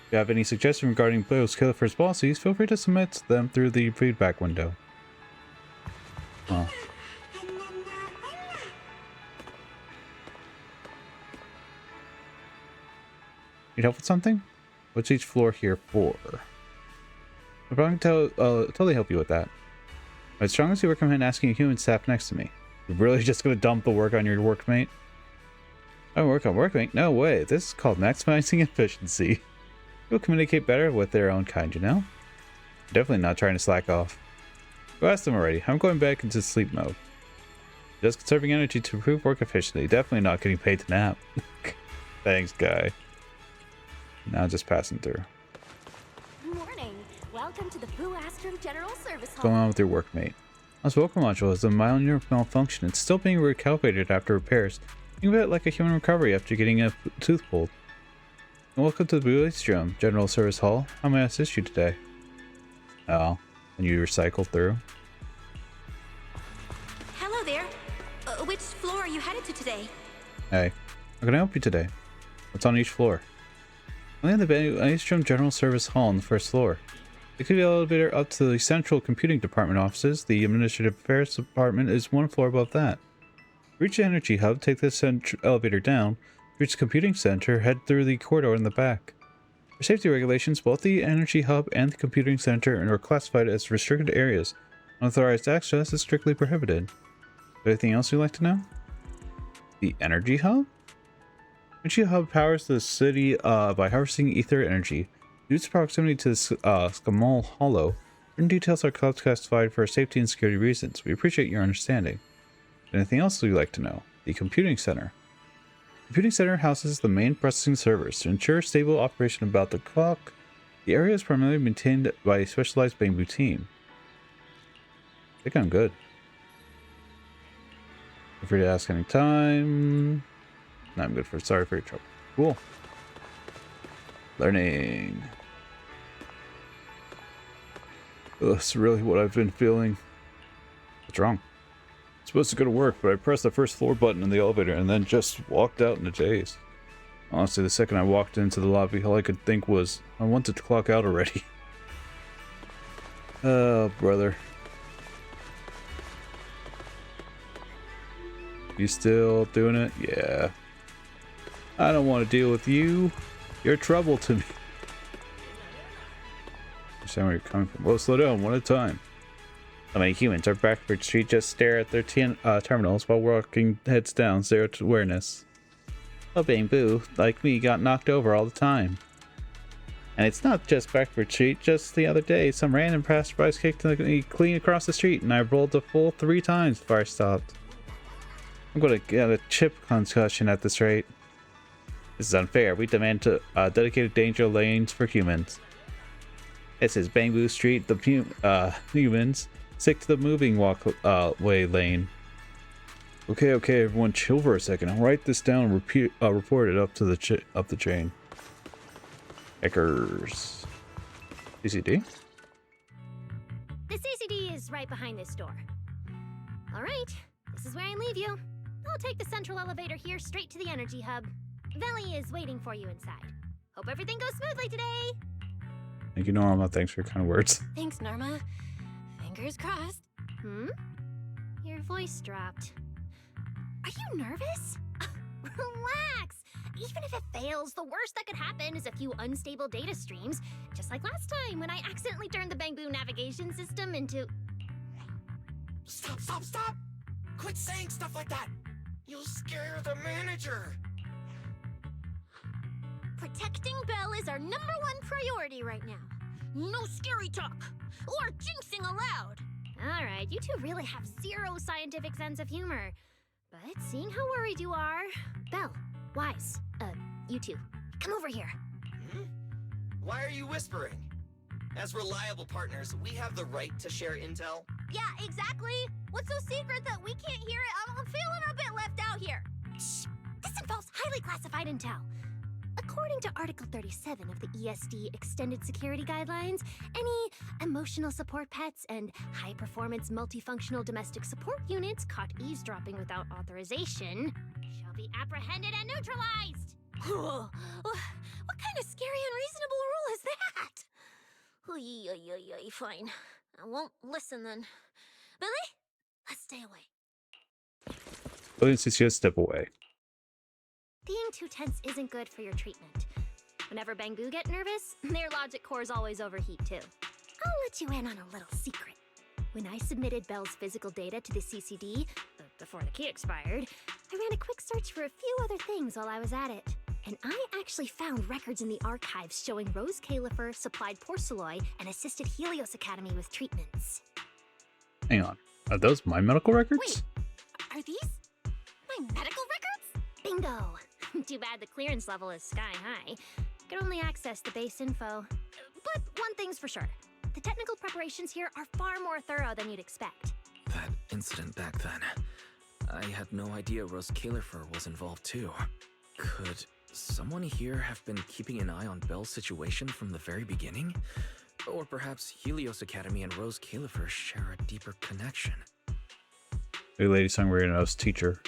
If you have any suggestions regarding Roscaelifer's policies, feel free to submit them through the feedback window. Oh. Need help with something? What's each floor here for? I'll probably totally help you with that. I'd strongly recommend asking a human staff next to me. You're really just going to dump the work on your workmate? I work on workmate? No way. This is called maximizing efficiency. People communicate better with their own kind, you know? Definitely not trying to slack off. Go ask them already. I'm going back into sleep mode. Just conserving energy to improve work efficiently. Definitely not getting paid to nap. Thanks, guy. Now just passing through. Morning. Welcome to the Boo Astrum General Service Hall. What's going on with your workmate? This vocal module is a minor malfunction. It's still being recalibrated after repairs. Think of it like a human recovery after getting a tooth pulled. And welcome to the Boo Astrum General Service Hall. How may I assist you today? Oh, and you recycle through? Hello there. Which floor are you headed to today? Hey, how can I help you today? What's on each floor? Only in the Boo Astrum General Service Hall on the first floor. It could be an elevator up to the Central Computing Department offices. The Administrative Affairs Department is one floor above that. Reach the Energy Hub, take this elevator down. Reach the Computing Center, head through the corridor in the back. For safety regulations, both the Energy Hub and the Computing Center are classified as restricted areas. Unauthorized access is strictly prohibited. Anything else you'd like to know? The Energy Hub? Energy Hub powers the city by harvesting ether energy. Due to proximity to Skamal Hollow, certain details are classified for safety and security reasons. We appreciate your understanding. Anything else you'd like to know? The Computing Center. The Computing Center houses the main processing servers. To ensure stable operation about the clock, the area is primarily maintained by a specialized Bangbu team. I think I'm good. Feel free to ask any time. No, I'm good for. Sorry for your trouble. Cool. Learning. Ugh, that's really what I've been feeling. What's wrong? I'm supposed to go to work, but I pressed the first floor button in the elevator and then just walked out in a daze. Honestly, the second I walked into the lobby, all I could think was, I wanted to clock out already. Oh, brother. You still doing it? Yeah. I don't want to deal with you. You're trouble to me. I understand where you're coming from. Well, slow down, one at a time. So many humans are backward street just stare at their terminals while walking heads down, zero to awareness. Oh, Bamboo, like me, got knocked over all the time. And it's not just backward street. Just the other day, some random passerbys kicked me clean across the street, and I rolled the full 3 times before I stopped. I'm gonna get a chip concussion at this rate. This is unfair. We demand dedicated danger lanes for humans. This is Bamboo Street. The humans stick to the moving way lane. Okay, everyone, chill for a second. I'll write this down and report it up to the chain. Hackers. CCD? The CCD is right behind this door. All right, this is where I leave you. I'll take the central elevator here straight to the energy hub. Veli is waiting for you inside. Hope everything goes smoothly today. Thank you, Norma. Thanks for your kind words. Thanks, Norma. Fingers crossed. Your voice dropped. Are you nervous? Relax. Even if it fails, the worst that could happen is a few unstable data streams, just like last time when I accidentally turned the Bamboo navigation system into... Stop! Quit saying stuff like that! You'll scare the manager! Protecting Belle is our #1 priority right now. No scary talk, or jinxing allowed. All right, you two really have zero scientific sense of humor. But seeing how worried you are... Belle, Wise, you two, come over here. Why are you whispering? As reliable partners, we have the right to share intel. Yeah, exactly. What's so secret that we can't hear it? I'm feeling a bit left out here. Shh, this involves highly classified intel. According to Article 37 of the ESD Extended Security Guidelines, any emotional support pets and high-performance multifunctional domestic support units caught eavesdropping without authorization shall be apprehended and neutralized. What kind of scary unreasonable rule is that? Fine. I won't listen then. Billy, let's stay away. Billy and Cecilia step away. Being too tense isn't good for your treatment. Whenever Bamboo get nervous, their logic cores always overheat too. I'll let you in on a little secret. When I submitted Belle's physical data to the CCD, before the key expired, I ran a quick search for a few other things while I was at it. And I actually found records in the archives showing Roscaelifer supplied Porceloy and assisted Helios Academy with treatments. Hang on. Are those my medical records? Wait, are these my medical records? Bingo! Too bad the clearance level is sky high. Could only access the base info. But one thing's for sure. The technical preparations here are far more thorough than you'd expect. That incident back then. I had no idea Roscaelifer was involved too. Could someone here have been keeping an eye on Belle's situation from the very beginning? Or perhaps Helios Academy and Roscaelifer share a deeper connection? Hey, Lady Sunbringer's teacher.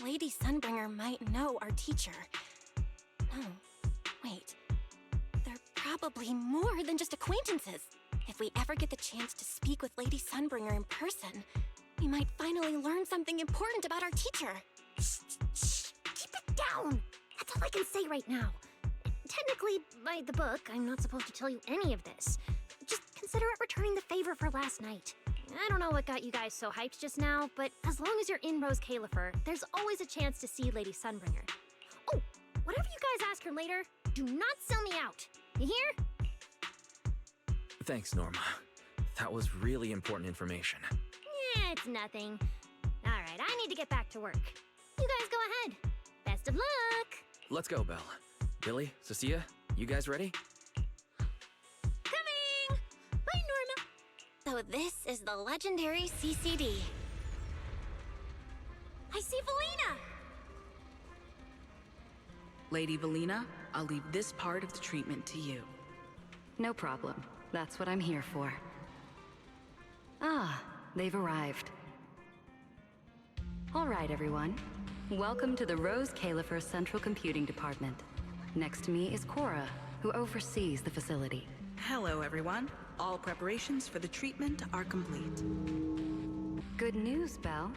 Lady Sunbringer might know our teacher. No, wait. They're probably more than just acquaintances. If we ever get the chance to speak with Lady Sunbringer in person, we might finally learn something important about our teacher. Shh, keep it down. That's all I can say right now. Technically, by the book, I'm not supposed to tell you any of this. Just consider it returning the favor for last night. I don't know what got you guys so hyped just now, but as long as you're in Roscaelifer, there's always a chance to see Lady Sunbringer. Oh, whatever you guys ask her later, do not sell me out. You hear? Thanks, Norma. That was really important information. Yeah, it's nothing. All right, I need to get back to work. You guys go ahead. Best of luck. Let's go, Belle. Billy, Cecilia, you guys ready? Coming! Bye, Norma. So this is the legendary CCD. I see Valina! Lady Valina, I'll leave this part of the treatment to you. No problem. That's what I'm here for. Ah, they've arrived. All right, everyone. Welcome to the Roscaelifer Central Computing Department. Next to me is Cora, who oversees the facility. Hello, everyone. All preparations for the treatment are complete. Good news, Belle.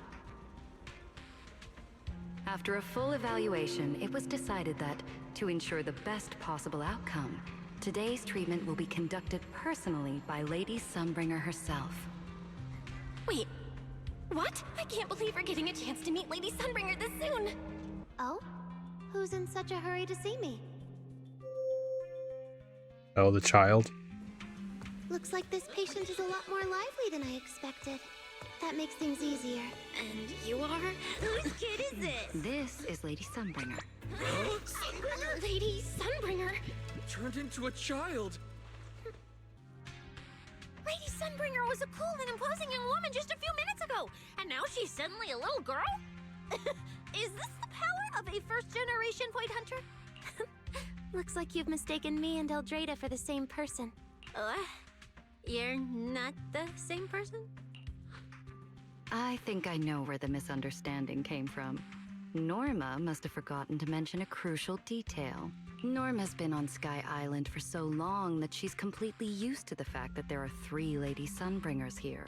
After a full evaluation, it was decided that, to ensure the best possible outcome, today's treatment will be conducted personally by Lady Sunbringer herself. Wait, what? I can't believe we're getting a chance to meet Lady Sunbringer this soon! Oh? Who's in such a hurry to see me? Oh, the child. Looks like this patient is a lot more lively than I expected. That makes things easier. And you are? Whose kid is this? This is Lady Sunbringer. Sunbringer? Lady Sunbringer? Turned into a child. Lady Sunbringer was a cool and imposing young woman just a few minutes ago, and now she's suddenly a little girl? Is this the power of a first-generation point hunter? Looks like you've mistaken me and Eldrada for the same person. You're not the same person? I think I know where the misunderstanding came from. Norma must have forgotten to mention a crucial detail. Norma's been on Sky Island for so long that she's completely used to the fact that there are 3 Lady Sunbringers here.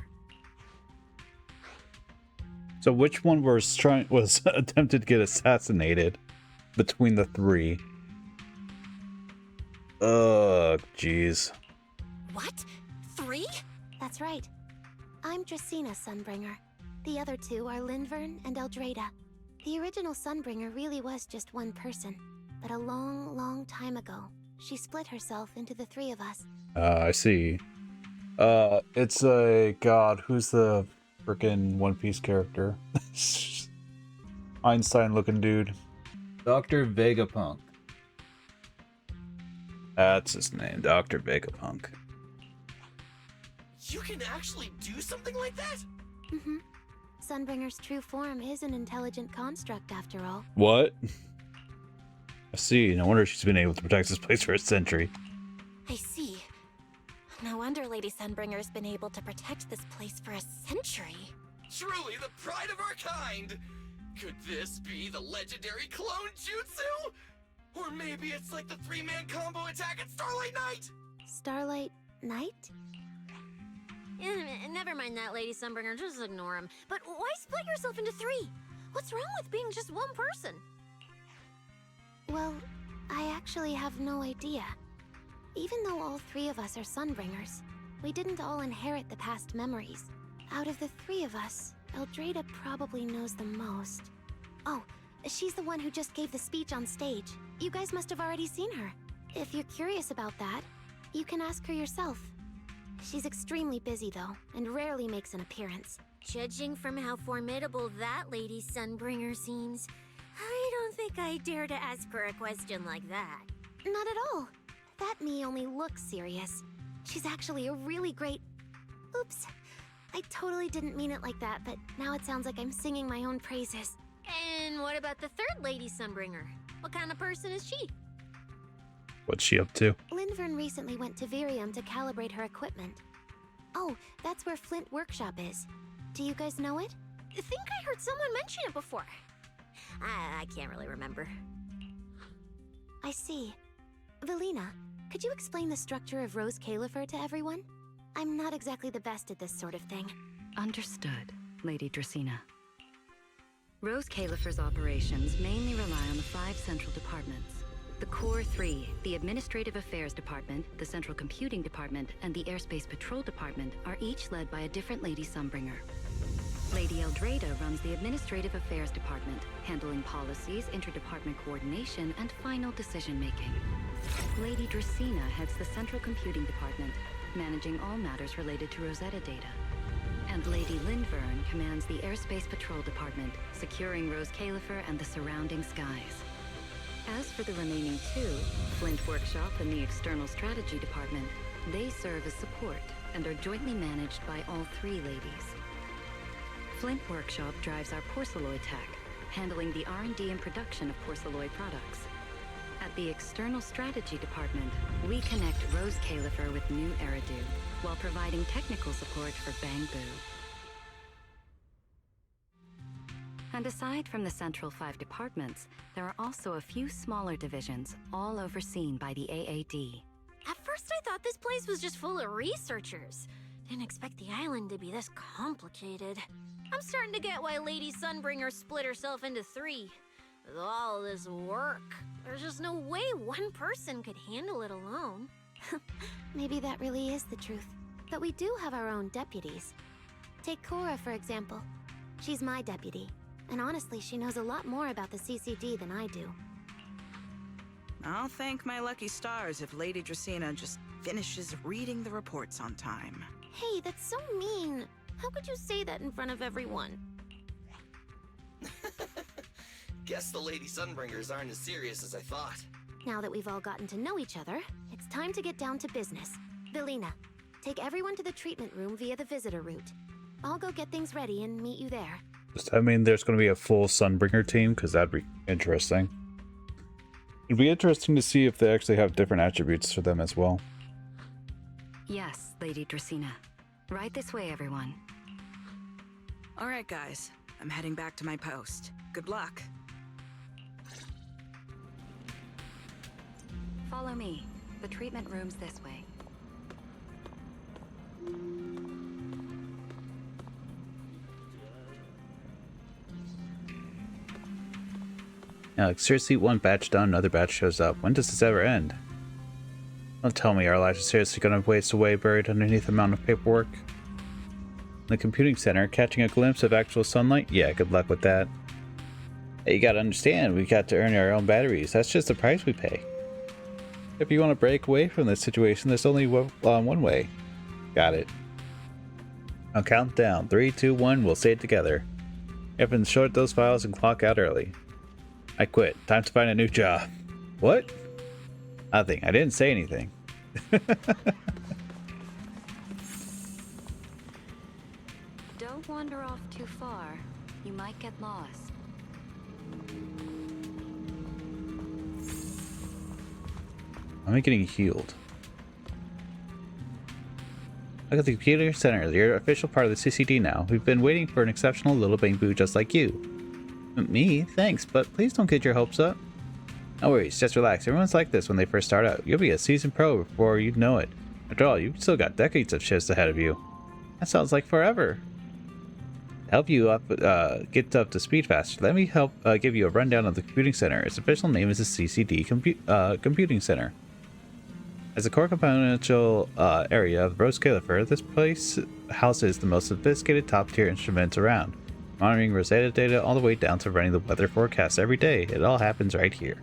So which one was attempted to get assassinated between the 3? Ugh, jeez. What? 3? That's right. I'm Dracena Sunbringer. The other 2 are Linvern and Eldrada. The original Sunbringer really was just one person, but a long, long time ago, she split herself into the 3 of us. I see. It's a god. Who's the freaking One Piece character? Einstein-looking dude. Dr. Vegapunk. That's his name, Dr. Vegapunk. You can actually do something like that? Mm-hmm. Sunbringer's true form is an intelligent construct, after all. What? I see. No wonder she's been able to protect this place for a century. I see. No wonder Lady Sunbringer's been able to protect this place for a century. Truly the pride of our kind! Could this be the legendary clone jutsu? Or maybe it's like the 3-man combo attack at Starlight Night? Starlight Night? Never mind that, Lady Sunbringer, just ignore him. But why split yourself into 3? What's wrong with being just one person? Well, I actually have no idea. Even though all 3 of us are Sunbringers, we didn't all inherit the past memories. Out of the 3 of us, Eldrada probably knows the most. Oh, she's the one who just gave the speech on stage. You guys must have already seen her. If you're curious about that, you can ask her yourself. She's extremely busy, though, and rarely makes an appearance. Judging from how formidable that Lady Sunbringer seems, I don't think I dare to ask her a question like that. Not at all. That me only looks serious. She's actually a really great... Oops. I totally didn't mean it like that, but now it sounds like I'm singing my own praises. And what about the 3rd Lady Sunbringer? What kind of person is she? What's she up to? Linvern recently went to Virium to calibrate her equipment. Oh, that's where Flint Workshop is. Do you guys know it? I think I heard someone mention it before. I can't really remember. I see. Velina, could you explain the structure of Roscaelifer to everyone? I'm not exactly the best at this sort of thing. Understood, Lady Dracena. Roscaelifer's operations mainly rely on the 5 central departments. The Core 3, the Administrative Affairs Department, the Central Computing Department, and the Airspace Patrol Department are each led by a different Lady Sunbringer. Lady Eldrada runs the Administrative Affairs Department, handling policies, interdepartment coordination, and final decision-making. Lady Dracena heads the Central Computing Department, managing all matters related to Rosetta data. And Lady Linvern commands the Airspace Patrol Department, securing Roscaelifer and the surrounding skies. As for the remaining 2, Flint Workshop and the External Strategy Department, they serve as support and are jointly managed by all 3 ladies. Flint Workshop drives our porcelloid tech, handling the R&D and production of porcelloid products. At the External Strategy Department, we connect Roscaelifer with new Eridu, while providing technical support for Bangbu. And aside from the central 5 departments, there are also a few smaller divisions, all overseen by the AAD. At first I thought this place was just full of researchers. Didn't expect the island to be this complicated. I'm starting to get why Lady Sunbringer split herself into 3. With all this work, there's just no way one person could handle it alone. Maybe that really is the truth. But we do have our own deputies. Take Cora, for example. She's my deputy. And honestly, she knows a lot more about the CCD than I do. I'll thank my lucky stars if Lady Dracaena just finishes reading the reports on time. Hey, that's so mean. How could you say that in front of everyone? Guess the Lady Sunbringers aren't as serious as I thought. Now that we've all gotten to know each other, it's time to get down to business. Velina, take everyone to the treatment room via the visitor route. I'll go get things ready and meet you there. Does that mean there's going to be a full Sunbringer team? Because that'd be interesting. It'd be interesting to see if they actually have different attributes for them as well. Yes, Lady Dracaena. Right this way, everyone. All right, guys. I'm heading back to my post. Good luck. Follow me. The treatment room's this way. Now, like, seriously, one batch done, another batch shows up. When does this ever end? Don't tell me our lives are seriously going to waste away buried underneath the mountain of paperwork. In the computing center, catching a glimpse of actual sunlight? Yeah, good luck with that. Hey, you gotta understand, we got to earn our own batteries. That's just the price we pay. If you want to break away from this situation, there's only one way. Got it. I'll count down. 3, 2, 1, we'll say it together. Everyone short those files and clock out early. I quit. Time to find a new job. What? Nothing. I didn't say anything. Don't wander off too far. You might get lost. I'm getting healed. Look at the computer center. You're an official part of the CCD now. We've been waiting for an exceptional little bamboo just like you. Me? Thanks, but please don't get your hopes up. No worries, just relax. Everyone's like this when they first start out. You'll be a seasoned pro before you know it. After all, you've still got decades of shifts ahead of you. That sounds like forever. To help you up, get up to speed faster, let me help give you a rundown of the computing center. Its official name is the CCD Computing Center. As a core componential area of Roscaelifer, this place houses the most sophisticated top-tier instruments around, monitoring Rosetta data all the way down to running the weather forecast every day. It all happens right here.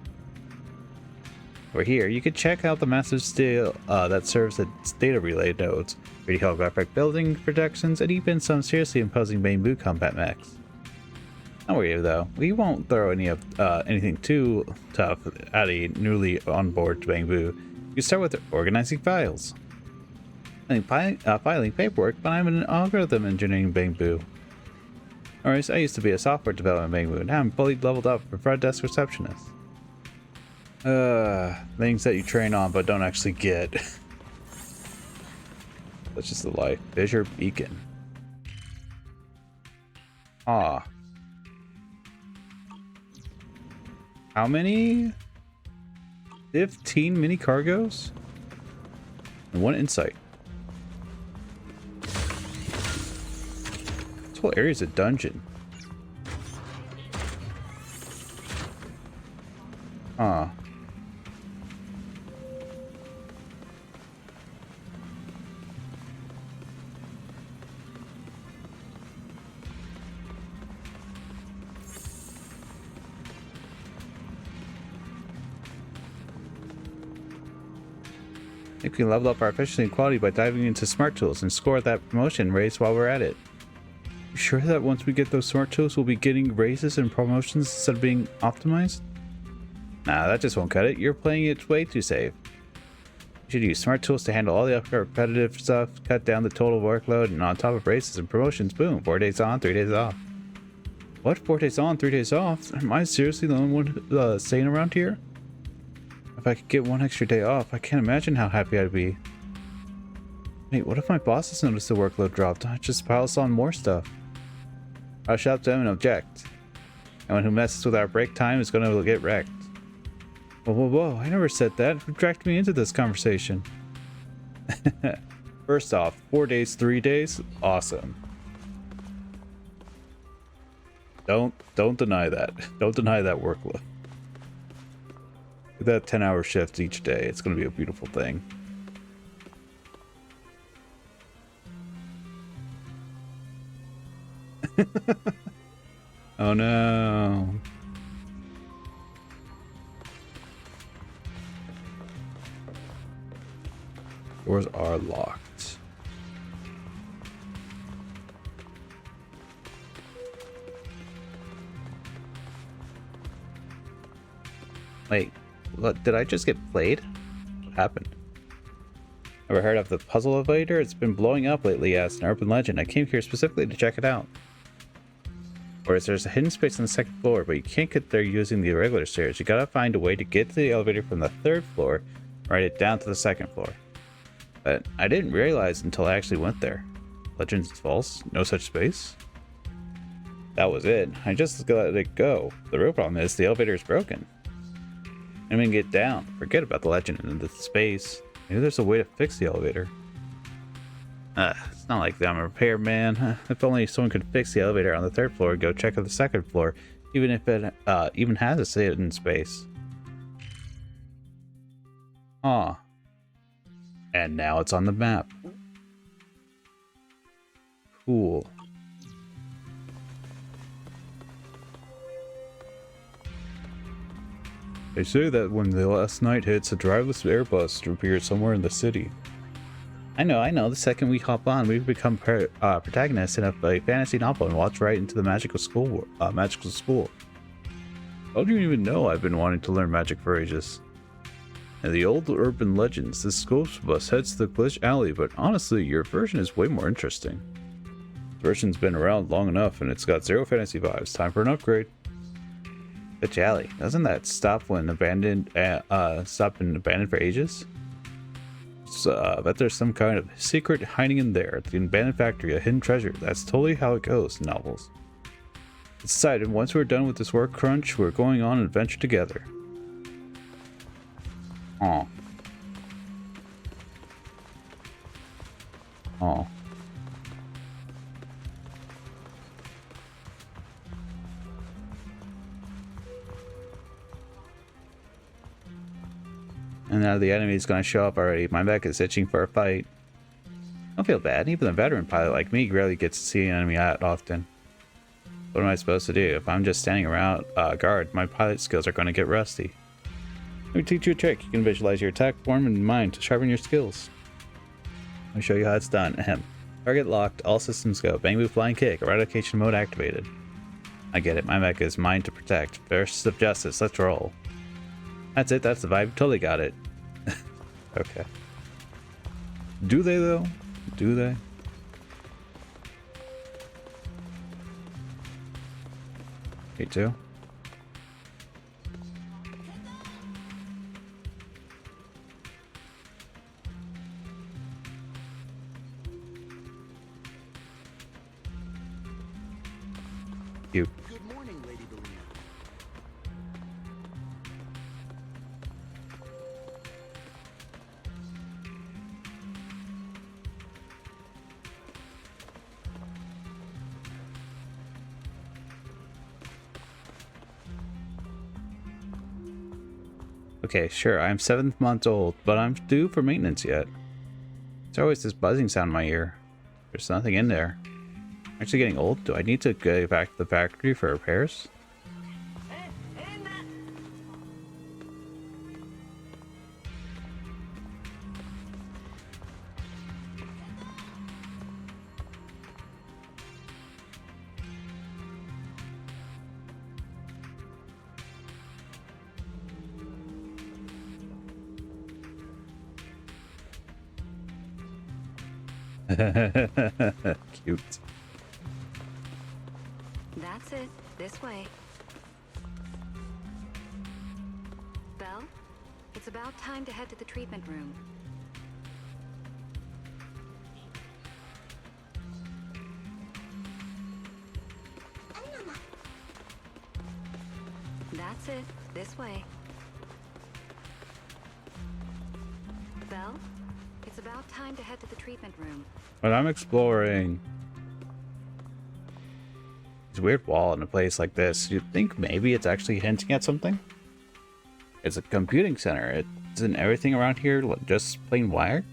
Over here, you can check out the massive steel that serves as data relay nodes, 3D holographic building projections, and even some seriously imposing bamboo combat mechs. Don't worry though, we won't throw anything too tough at a newly onboard bamboo. You start with organizing files. Filing paperwork, but I'm an algorithm engineering bamboo. Alright, I used to be a software development bamboo. Now I'm fully leveled up for front desk receptionist. Things that you train on but don't actually get. That's just the life. There's your beacon. Ah. How many? 15 mini cargos? And 1 insight. This whole area is a dungeon. Huh. We can level up our efficiency and quality by diving into smart tools and score that promotion raise while we're at it. You sure that once we get those smart tools, we'll be getting raises and promotions instead of being optimized? Nah, that just won't cut it. You're playing it way too safe. You should use smart tools to handle all the repetitive stuff, cut down the total workload, and on top of raises and promotions, boom, 4 days on, 3 days off. What? 4 days on, 3 days off? Am I seriously the only one staying around here? If I could get 1 extra day off, I can't imagine how happy I'd be. Wait, what if my bosses notice the workload dropped? I just piles on more stuff. I'll shout to them and object. Anyone who messes with our break time is gonna get wrecked. Whoa, whoa, whoa, I never said that. Who dragged me into this conversation? First off, 4 days, 3 days? Awesome. Don't deny that. Don't deny that workload. That 10-hour shift each day, it's gonna be a beautiful thing. Oh no. Doors are locked. Wait, what, did I just get played? What happened? Ever heard of the puzzle elevator? It's been blowing up lately as an urban legend. I came here specifically to check it out. Whereas there's a hidden space on the second floor, but you can't get there using the regular stairs. You gotta find a way to get to the elevator from the third floor, ride it down to the second floor. But I didn't realize until I actually went there. Legends false? No such space? That was it. I just let it go. The real problem is the elevator is broken. I mean, get down. Forget about the legend and the space. Maybe there's a way to fix the elevator. It's not like I'm a repairman. If only someone could fix the elevator on the third floor and go check out the second floor, even if it even has a hidden space. Aw. And now it's on the map. Cool. They say that when the last night hits, a driverless airbus to appear somewhere in the city. I know. The second we hop on, we become protagonists in a fantasy novel and watch right into the magical school. How do you even know I've been wanting to learn magic for ages? In the old urban legends, this school bus heads to the glitch alley, but honestly, your version is way more interesting. This version's been around long enough, and it's got zero fantasy vibes. Time for an upgrade. Glitch alley. Doesn't that stop when abandoned? Stop and abandoned for ages? So, bet there's some kind of secret hiding in there. The abandoned factory, a hidden treasure. That's totally how it goes in novels. It's decided once we're done with this work crunch, we're going on an adventure together. Aw. Aw. And now the enemy is going to show up already. My back is itching for a fight. Don't feel bad. Even a veteran pilot like me rarely gets to see an enemy that often. What am I supposed to do? If I'm just standing around guard, my pilot skills are going to get rusty. Let me teach you a trick. You can visualize your attack form in mind to sharpen your skills. Let me show you how it's done. Ahem. Target locked. All systems go. Bang, move, flying kick. Eradication mode activated. I get it. My mech is mine to protect. Bursts of justice. Let's roll. That's it. That's the vibe. Totally got it. Okay. Do they though? Do they? Me too. Cute. Good morning, Lady Belina. Okay, sure, I'm 7 months old, but I'm due for maintenance yet. There's always this buzzing sound in my ear. There's nothing in there. I'm actually getting old? Do I need to go back to the factory for repairs? Cute. That's it. This way. Belle, it's about time to head to the treatment room. That's it. This way. Belle, it's about time to head to the treatment room. But I'm exploring this weird wall in a place like this. You'd think maybe it's actually hinting at something. It's a computing center. Isn't everything around here just plain wire?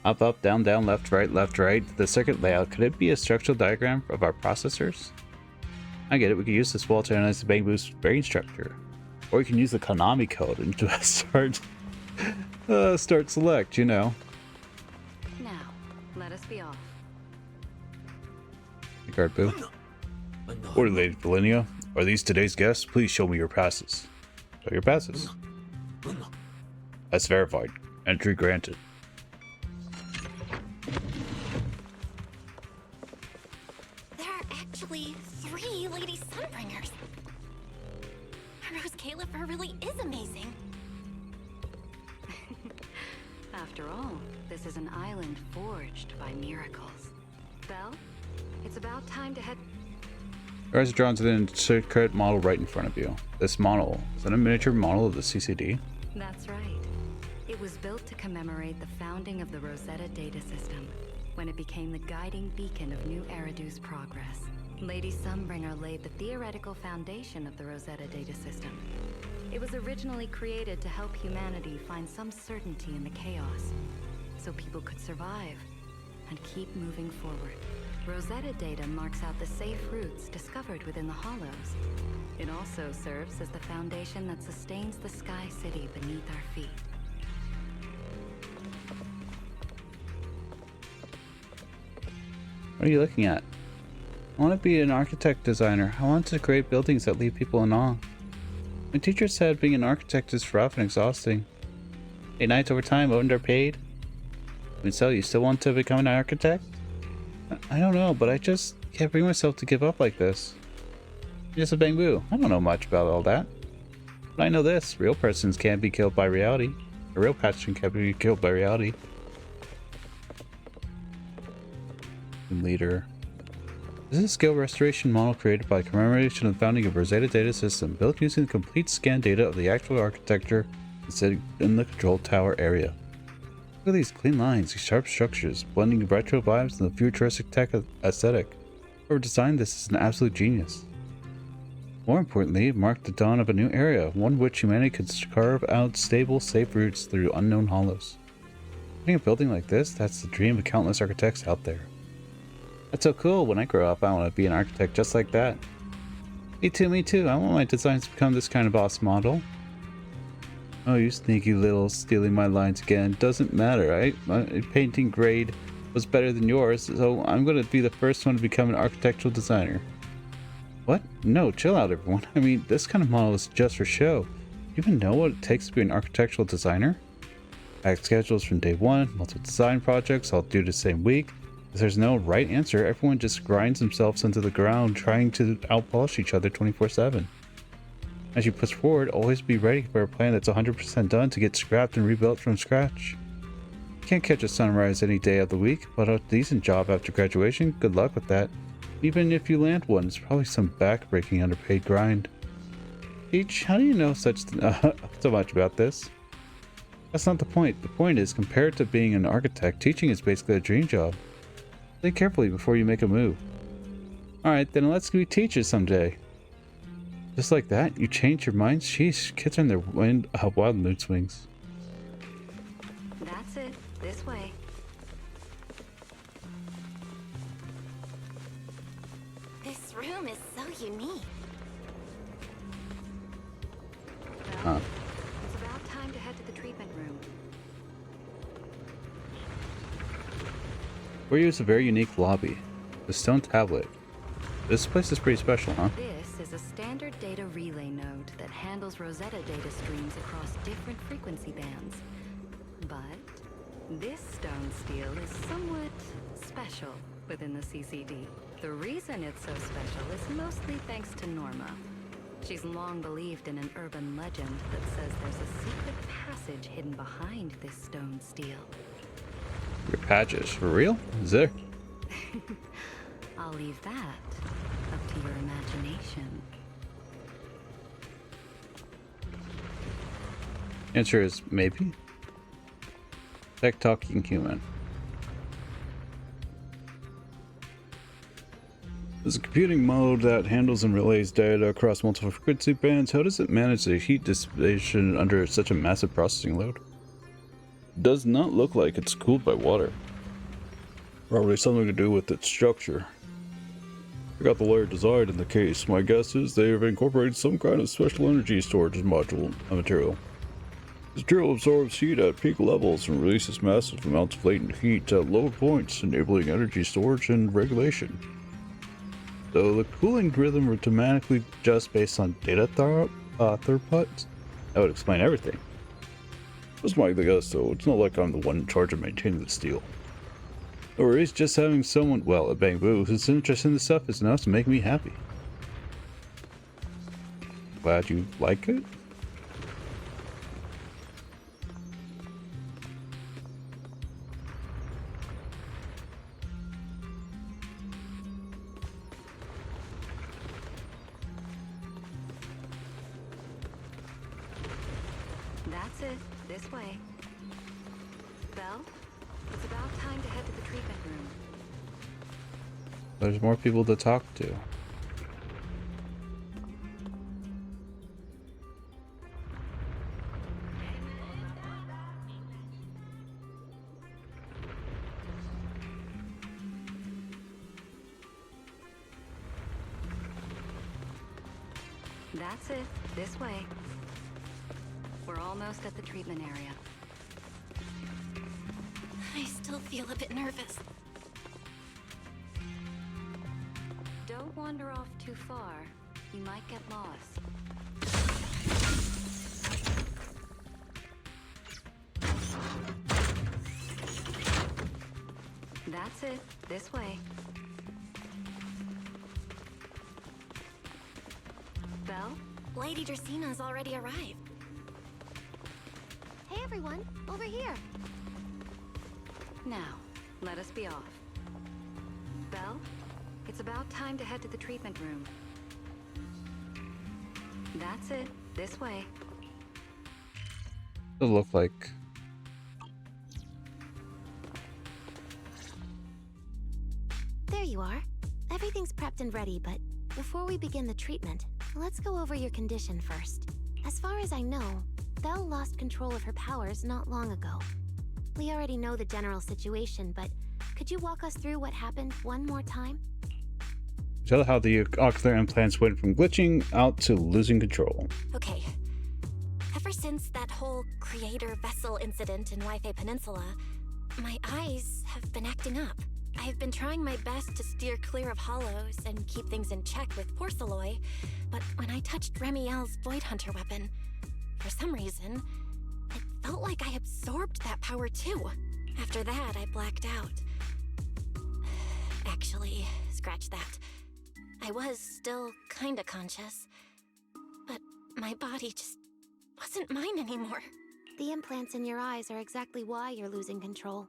Up, up, down, down, left, right, left, right. The circuit layout, could it be a structural diagram of our processors? I get it, we could use this wall to analyze the Bamboo's brain structure. Or we can use the Konami code and just start select, you know. Now, let us be off. Guard boo. Order Lady Valinia, are these today's guests? Please show me your passes. Show your passes. That's verified. Entry granted. There are actually 3 Lady Sunbringers. Roscaelifer really is amazing. After all, this is an island forged by miracles. Belle, it's about time to head... Your eyes are drawn to the intricate model right in front of you. This model, is that a miniature model of the CCD? That's right. It was built to commemorate the founding of the Rosetta data system, when it became the guiding beacon of New Eridu's progress. Lady Sunbringer laid the theoretical foundation of the Rosetta data system. It was originally created to help humanity find some certainty in the chaos, so people could survive and keep moving forward. Rosetta data marks out the safe routes discovered within the hollows. It also serves as the foundation that sustains the Sky City beneath our feet. What are you looking at? I want to be an architect designer. I want to create buildings that leave people in awe. My teacher said being an architect is rough and exhausting. 8 nights overtime, underpaid. And so, you still want to become an architect? I don't know, but I just can't bring myself to give up like this. I'm just a bamboo. I don't know much about all that. But I know this. Real persons can't be killed by reality. A real passion can't be killed by reality. Leader. This is a scale restoration model created by commemoration of the founding of Rosetta Data System, built using the complete scan data of the actual architecture instead in the control tower area. Look at these clean lines, these sharp structures, blending retro vibes and the futuristic tech aesthetic. Whoever designed this is an absolute genius. More importantly, it marked the dawn of a new era, one which humanity could carve out stable, safe routes through unknown hollows. Putting a building like this, that's the dream of countless architects out there. That's so cool. When I grow up, I want to be an architect just like that. Me too, me too. I want my designs to become this kind of boss model. Oh, you sneaky little stealing my lines again. Doesn't matter, right? My painting grade was better than yours, so I'm going to be the first one to become an architectural designer. What? No, chill out, everyone. I mean, this kind of model is just for show. Do you even know what it takes to be an architectural designer? Packed schedules from day one, multiple design projects all due the same week. If there's no right answer, everyone just grinds themselves into the ground trying to outpolish each other 24/7. As you push forward, always be ready for a plan that's 100% done to get scrapped and rebuilt from scratch. You can't catch a sunrise any day of the week, but a decent job after graduation, good luck with that. Even if you land one, it's probably some back-breaking underpaid grind. Peach, how do you know so much about this? That's not the point. The point is, compared to being an architect, teaching is basically a dream job. Think carefully before you make a move. Alright, then let's be teachers someday. Just like that, you change your mind? Sheesh, kids are in their wild mood swings. That's it. This way. This room is so unique. Well, it's about time to head to the treatment room. We use a very unique lobby. The stone tablet. This place is pretty special, huh? This is a standard data relay node that handles Rosetta data streams across different frequency bands. But this stone steel is somewhat special within the CCD. The reason it's so special is mostly thanks to Norma. She's long believed in an urban legend that says there's a secret passage hidden behind this stone steel. Your patches, for real? Is there? I'll leave that up to your imagination. Answer is maybe. Tech talking human. As a computing mode that handles and relays data across multiple frequency bands, how does it manage the heat dissipation under such a massive processing load? It does not look like it's cooled by water. Probably something to do with its structure. I got the layer designed in the case. My guess is they have incorporated some kind of special energy storage module material. This material absorbs heat at peak levels and releases massive amounts of latent heat at low points, enabling energy storage and regulation. So the cooling rhythm were automatically just based on data throughputs, that would explain everything. That's my guess though, it's not like I'm the one in charge of maintaining the steel. No worries, just having someone, well, at Bamboo who's interested in this stuff is enough to make me happy. Glad you like it? That's it. This way. Belle, it's about time to head to the treatment room. There's more people to talk to. That's it. This way. We're almost at the treatment area. I still feel a bit nervous. Don't wander off too far. You might get lost. That's it. This way. Belle? Lady Dracena's already arrived. Hey everyone, over here. Now, let us be off. Belle, it's about time to head to the treatment room. That's it. This way. It'll look like. There you are. Everything's prepped and ready, but before we begin the treatment, let's go over your condition first. As far as I know, Belle lost control of her powers not long ago. We already know the general situation, but could you walk us through what happened one more time? Tell how the ocular implants went from glitching out to losing control. Okay. Ever since that whole creator vessel incident in Wi-Fi Peninsula, my eyes have been acting up. I've been trying my best to steer clear of hollows and keep things in check with porcelain, but when I touched Remiel's Void Hunter weapon, for some reason, it felt like I absorbed that power too. After that, I blacked out. Actually, scratch that. I was still kinda conscious, but my body just wasn't mine anymore. The implants in your eyes are exactly why you're losing control.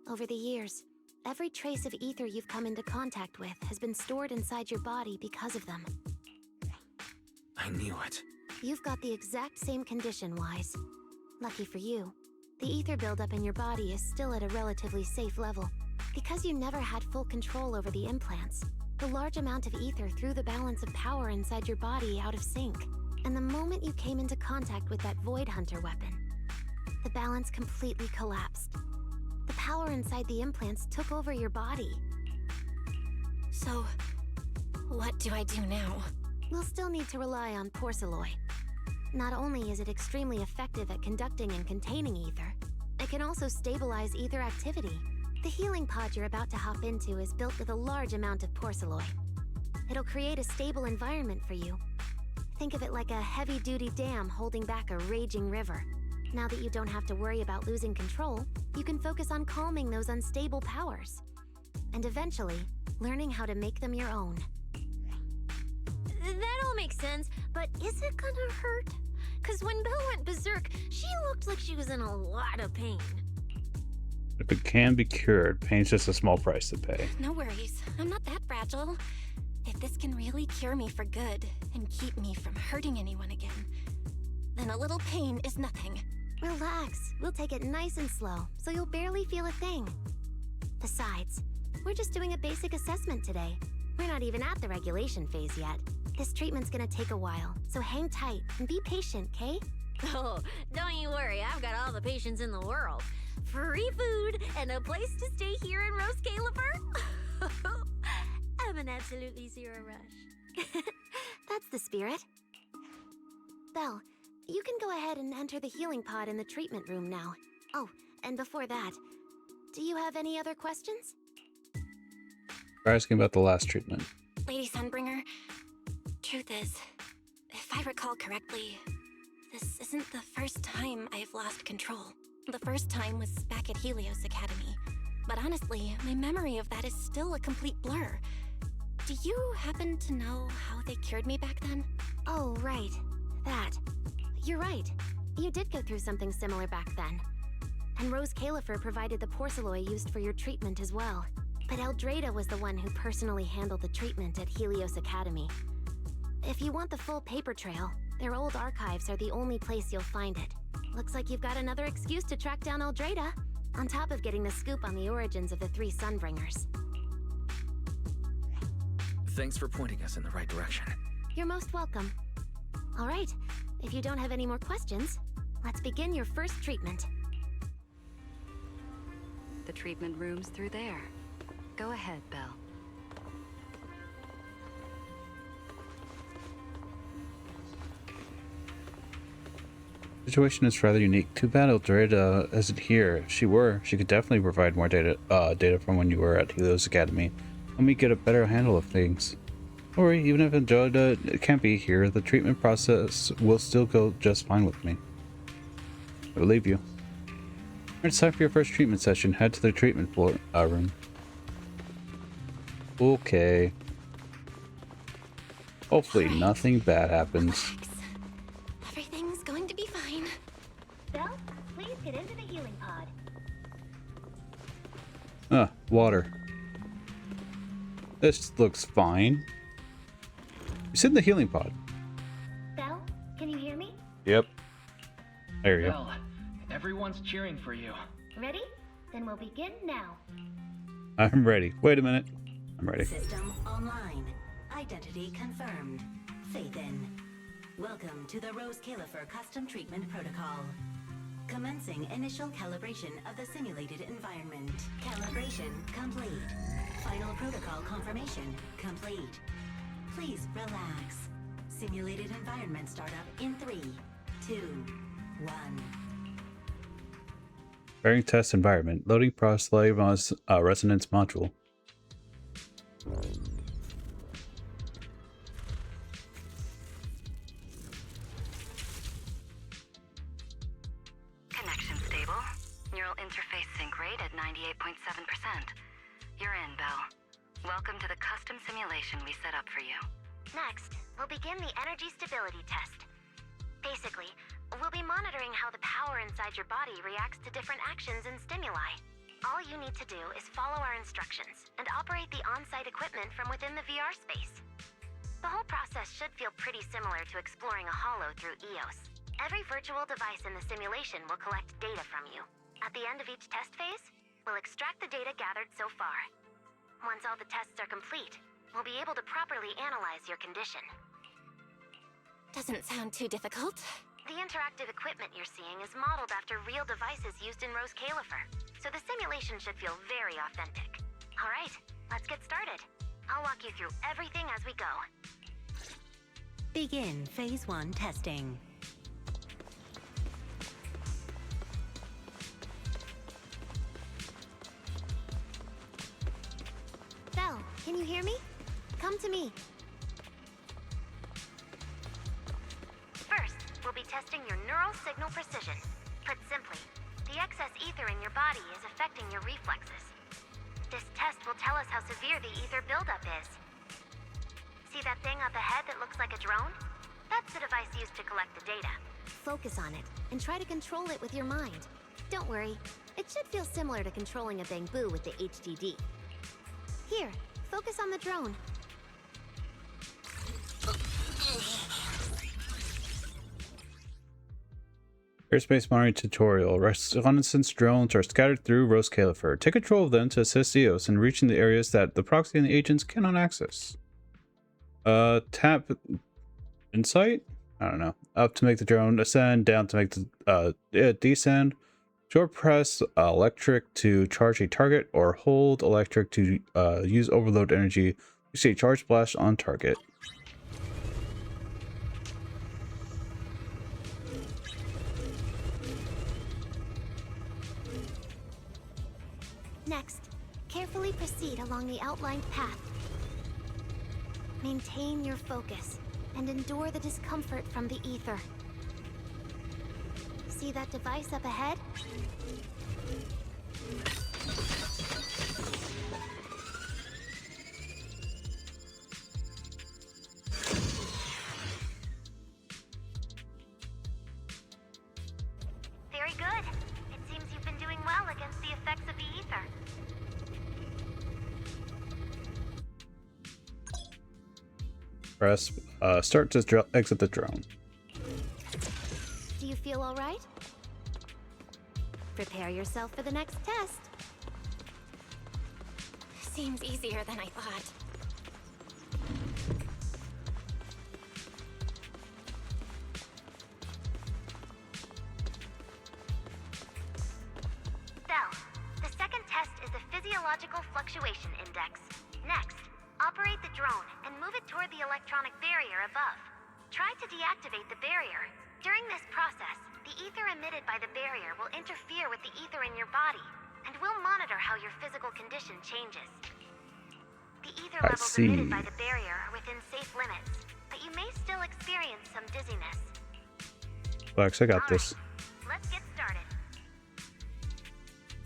Over the years, every trace of ether you've come into contact with has been stored inside your body because of them. I knew it. You've got the exact same condition, Wise. Lucky for you, the ether buildup in your body is still at a relatively safe level. Because you never had full control over the implants, the large amount of ether threw the balance of power inside your body out of sync. And the moment you came into contact with that Void Hunter weapon, the balance completely collapsed. The power inside the implants took over your body. So, what do I do now? We'll still need to rely on porcelain. Not only is it extremely effective at conducting and containing ether, it can also stabilize ether activity. The healing pod you're about to hop into is built with a large amount of porcelain. It'll create a stable environment for you. Think of it like a heavy-duty dam holding back a raging river. Now that you don't have to worry about losing control, you can focus on calming those unstable powers. And eventually, learning how to make them your own. That all makes sense, but is it gonna hurt? 'Cause when Belle went berserk, she looked like she was in a lot of pain. If it can be cured, pain's just a small price to pay. No worries, I'm not that fragile. If this can really cure me for good and keep me from hurting anyone again, then a little pain is nothing. Relax. We'll take it nice and slow, so you'll barely feel a thing. Besides, we're just doing a basic assessment today. We're not even at the regulation phase yet. This treatment's gonna take a while, so hang tight and be patient, Kay? Oh, don't you worry, I've got all the patience in the world. Free food and a place to stay here in Roscaelifer. I'm an absolutely zero rush. That's the spirit. Belle, you can go ahead and enter the healing pod in the treatment room now. Oh, and before that, do you have any other questions? We're asking about the last treatment. Lady Sunbringer, truth is, if I recall correctly, this isn't the first time I've lost control. The first time was back at Helios Academy. But honestly, my memory of that is still a complete blur. Do you happen to know how they cured me back then? Oh, right. That. You're right. You did go through something similar back then. And Roscaelifer provided the porcelain used for your treatment as well. But Eldrada was the one who personally handled the treatment at Helios Academy. If you want the full paper trail, their old archives are the only place you'll find it. Looks like you've got another excuse to track down Eldrada, on top of getting the scoop on the origins of the 3 Sunbringers. Thanks for pointing us in the right direction. You're most welcome. All right, if you don't have any more questions, let's begin your first treatment. The treatment room's through there. Go ahead, Belle. The situation is rather unique. Too bad Eldrada isn't here. If she were, she could definitely provide more data from when you were at Helios Academy. Let me get a better handle of things. Don't worry, even if Eldrada can't be here, the treatment process will still go just fine with me. I believe you. It's time for your first treatment session. Head to the treatment floor room. Okay. Hopefully nothing bad happens. Relax. Everything's going to be fine. Belle, please get into the healing pod. Water. This looks fine. You sit in the healing pod. Belle, can you hear me? Yep. There you go. Belle, everyone's cheering for you. Ready? Then we'll begin now. I'm ready. Wait a minute. I'm ready. System online. Identity confirmed. Faith in. Welcome to the Roscaelifer Custom Treatment Protocol. Commencing initial calibration of the simulated environment. Calibration complete. Final protocol confirmation complete. Please relax. Simulated environment startup in 3, 2, 1. Preparing test environment. Loading proselyte resonance module. Connection stable. Neural interface sync rate at 98.7%. You're in, Belle. Welcome to the custom simulation we set up for you. Next, we'll begin the energy stability test. Basically, we'll be monitoring how the power inside your body reacts to different actions and stimuli. All you need to do is follow our instructions and operate the on-site equipment from within the VR space. The whole process should feel pretty similar to exploring a holo through EOS. Every virtual device in the simulation will collect data from you. At the end of each test phase, we'll extract the data gathered so far. Once all the tests are complete, we'll be able to properly analyze your condition. Doesn't sound too difficult. The interactive equipment you're seeing is modeled after real devices used in Roscaelifer, so the simulation should feel very authentic. All right, let's get started. I'll walk you through everything as we go. Begin Phase 1 testing. Belle, can you hear me? Come to me. First, we'll be testing your neural signal precision. Put simply, the excess ether in your body is affecting your reflexes. This test will tell us how severe the ether buildup is. See that thing up ahead that looks like a drone? That's the device used to collect the data. Focus on it, and try to control it with your mind. Don't worry, it should feel similar to controlling a bamboo with the HDD. Here, focus on the drone. Airspace monitoring tutorial. Reconnaissance drones are scattered through Roscaelifer. Take control of them to assist EOS in reaching the areas that the proxy and the agents cannot access. Tap insight? I don't know. Up to make the drone ascend, down to make the descend. Short press electric to charge a target, or hold electric to use overload energy. You see a charge splash on target. Next, carefully proceed along the outlined path. Maintain your focus and endure the discomfort from the ether. See that device up ahead? Very good. It seems you've been doing well against the effects of the ether. Press start to exit the drone. Do you feel all right? Prepare yourself for the next test. Seems easier than I thought. Bell, the second test is the physiological fluctuation index. Next, operate the drone and move it toward the electronic barrier above. Try to deactivate the barrier. During this process, the ether emitted by the barrier will interfere with the ether in your body, and will monitor how your physical condition changes. The ether levels emitted by the barrier are within safe limits, but you may still experience some dizziness. Lex, I got this. Let's get started.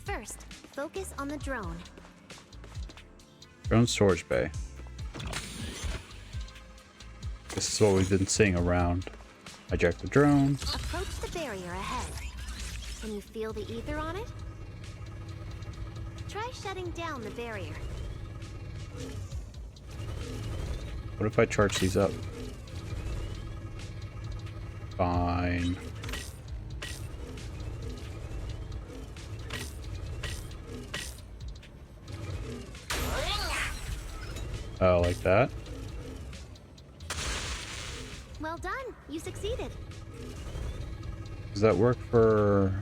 First, focus on the drone. Drone storage bay. This is what we've been seeing around. Hijack the drone. Approach the barrier ahead. Can you feel the ether on it? Try shutting down the barrier. What if I charge these up? Fine. Oh, like that? Well done. You succeeded. Does that work for...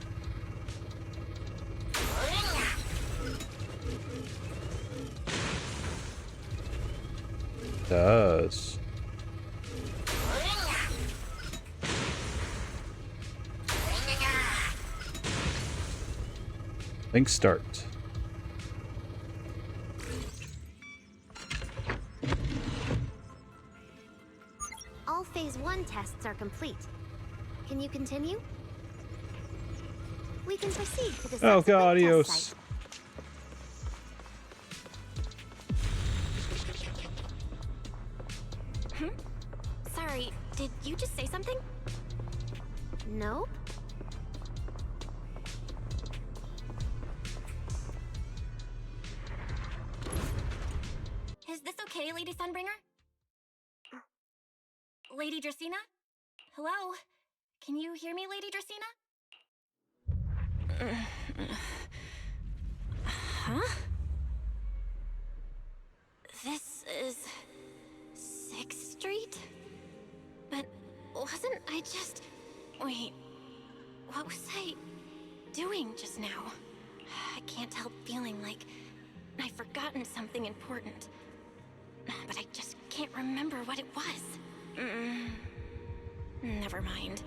Does. Link start. All phase 1 tests are complete. Can you continue? We can proceed to the Oh subsequent god, test adios. site. Sorry, did you just say something? Nope. Is this okay, Lady Sunbringer? Lady Dracaena? Hello? Can you hear me, Lady Dracaena? Huh? This is 6th Street? But wasn't I just... Wait, what was I doing just now? I can't help feeling like I've forgotten something important. But I just can't remember what it was. Never mind.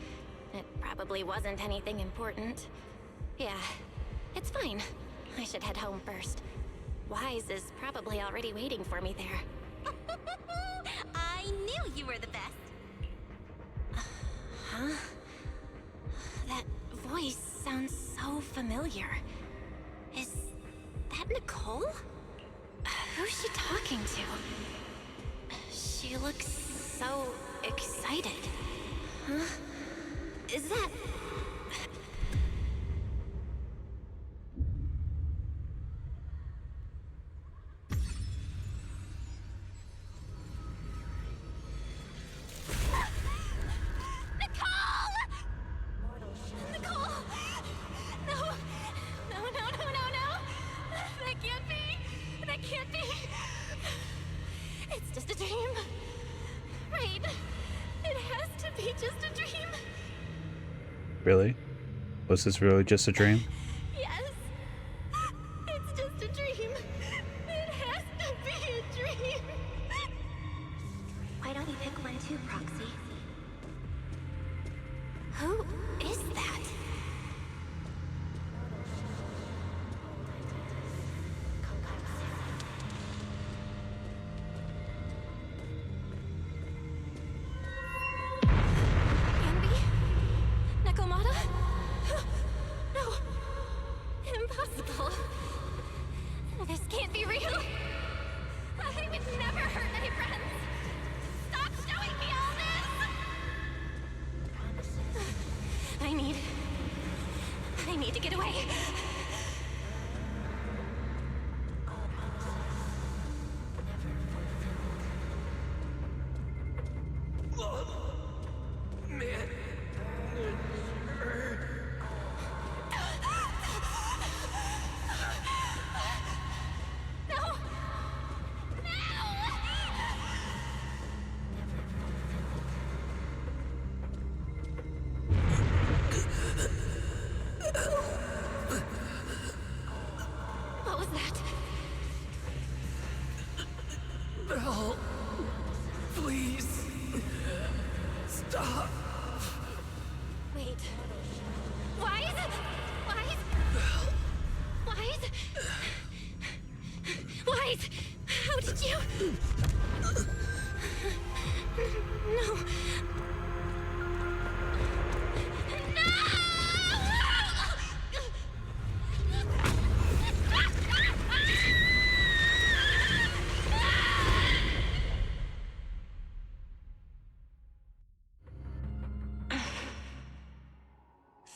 It probably wasn't anything important. Yeah, it's fine. I should head home first. Wise is probably already waiting for me there. I knew you were the best. Huh? That voice sounds so familiar. Is that Nicole? Who's she talking to? She looks so excited. Huh? Is that... Nicole! Really? Was this really just a dream? Yes. It's just a dream. It has to be a dream. Why don't you pick one too, Proxy? Who is that? Anby? Nakomata? No. Impossible. This can't be real. I would never hurt my friends. Stop showing me all this! I need to get away. What was that? Belle, please, stop. Wait. Wise? How did you? No.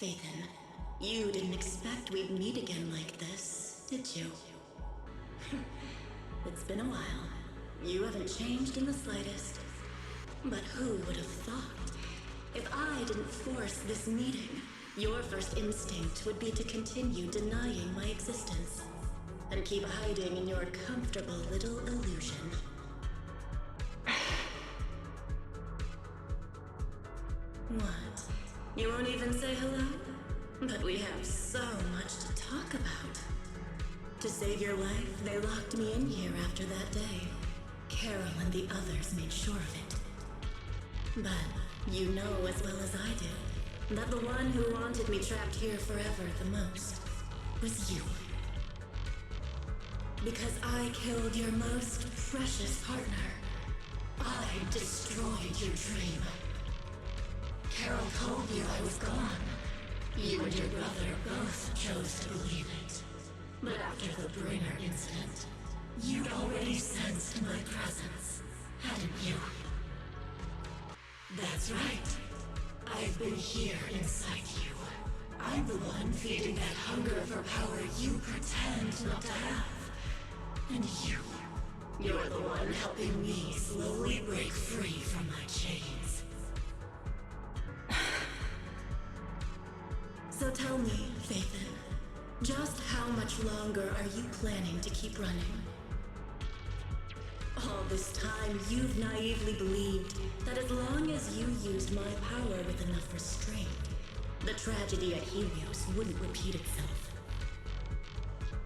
Phaethon, you didn't expect we'd meet again like this, did you? It's been a while. You haven't changed in the slightest. But who would have thought? If I didn't force this meeting, your first instinct would be to continue denying my existence and keep hiding in your comfortable little illusion. What? You won't even say hello? But we have so much to talk about. To save your life, they locked me in here after that day. Carol and the others made sure of it. But you know as well as I do that the one who wanted me trapped here forever the most was you. Because I killed your most precious partner. I destroyed your dream. Carol told you I was gone. You and your brother both chose to believe it. But after the Bringer incident, you'd already sensed my presence, hadn't you? That's right. I've been here inside you. I'm the one feeding that hunger for power you pretend not to have. And you're the one helping me slowly break free from my chains. So tell me, Phaethon, just how much longer are you planning to keep running? All this time, you've naively believed that as long as you used my power with enough restraint, the tragedy at Helios wouldn't repeat itself.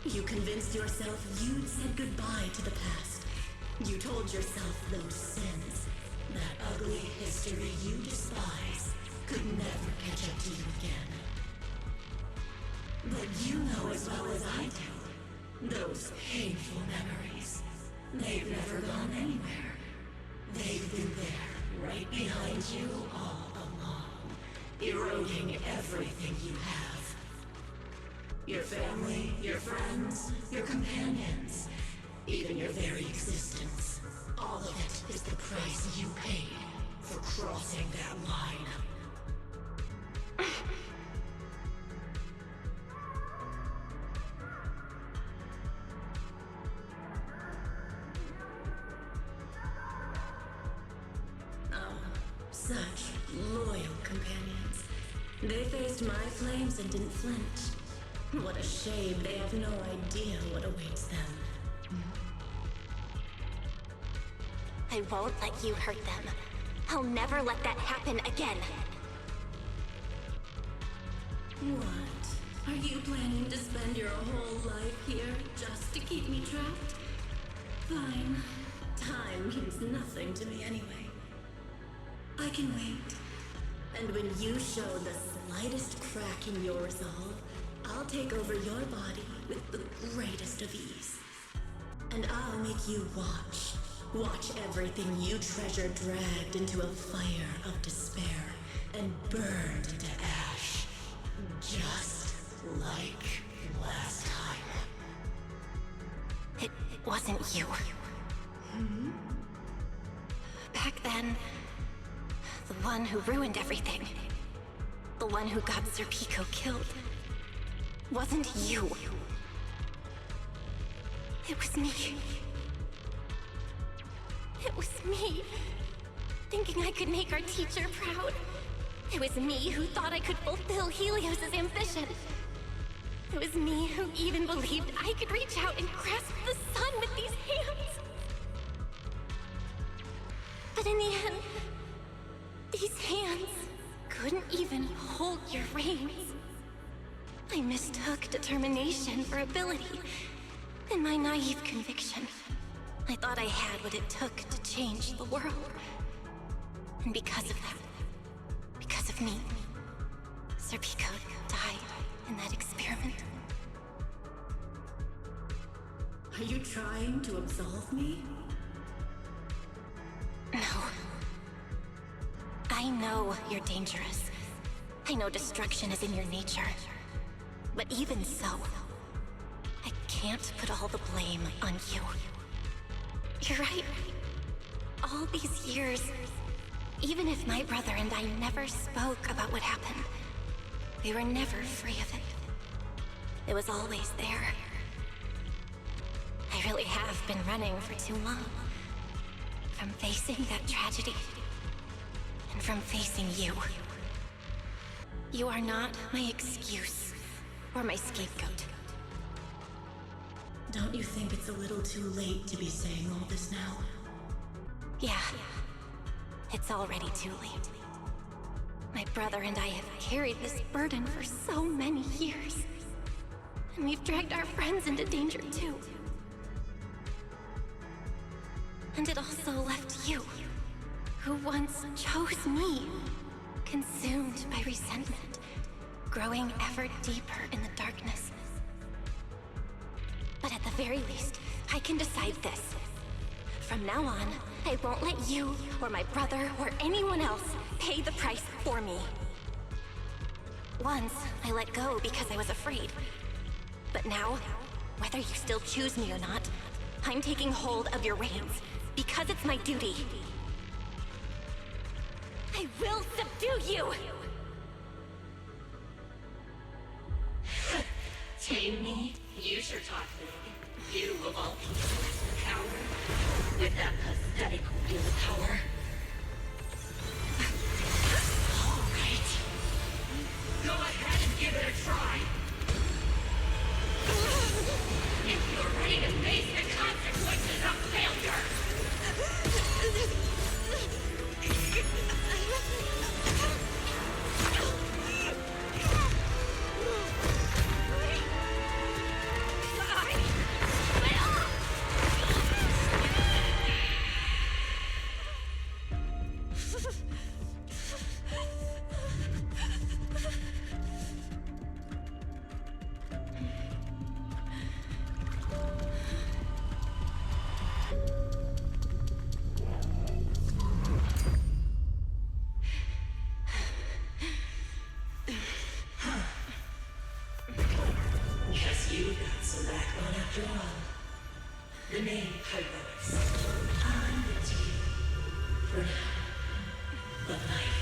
You convinced yourself you'd said goodbye to the past. You told yourself those sins, that ugly history you despise, could never catch up to you again. But you know as well as I do, those painful memories, they've never gone anywhere. They've been there, right behind you all along, eroding everything you have. Your family, your friends, your companions, even your very existence. All of it is the price you paid for crossing that line. Such loyal companions. They faced my flames and didn't flinch. What a shame they have no idea what awaits them. I won't let you hurt them. I'll never let that happen again. What? Are you planning to spend your whole life here just to keep me trapped? Fine. Time means nothing to me anyway. I can wait. And when you show the slightest crack in your resolve, I'll take over your body with the greatest of ease. And I'll make you watch. Watch everything you treasure dragged into a fire of despair and burned into ash. Just like last time. It wasn't you. Back then, the one who ruined everything, the one who got Sir Pico killed, wasn't you. It was me. It was me, thinking I could make our teacher proud. It was me who thought I could fulfill Helios's ambition. It was me who even believed I could reach out and grasp the sun with these hands. But in the end, these hands couldn't even hold your reins. I mistook determination for ability. In my naive conviction, I thought I had what it took to change the world. And because of that, because of me, Sir Pico died in that experiment. Are you trying to absolve me? No. I know you're dangerous. I know destruction is in your nature. But even so, I can't put all the blame on you. You're right. All these years, even if my brother and I never spoke about what happened, we were never free of it. It was always there. I really have been running for too long. From facing that tragedy, and from facing you. You are not my excuse, or my scapegoat. Don't you think it's a little too late to be saying all this now? Yeah, it's already too late. My brother and I have carried this burden for so many years. And we've dragged our friends into danger too. And it also left you, who once chose me, consumed by resentment, growing ever deeper in the darkness. But at the very least, I can decide this. From now on, I won't let you, or my brother, or anyone else pay the price for me. Once, I let go because I was afraid. But now, whether you still choose me or not, I'm taking hold of your reins, because it's my duty. I will subdue you! Tame me? You sure talk big. You of all people, coward. With that pathetic willpower. Alright. Go ahead and give it a try. If you're ready to face the consequences of failure. Guess you got some backbone after all. The name heroics. I'm with you. For now. But life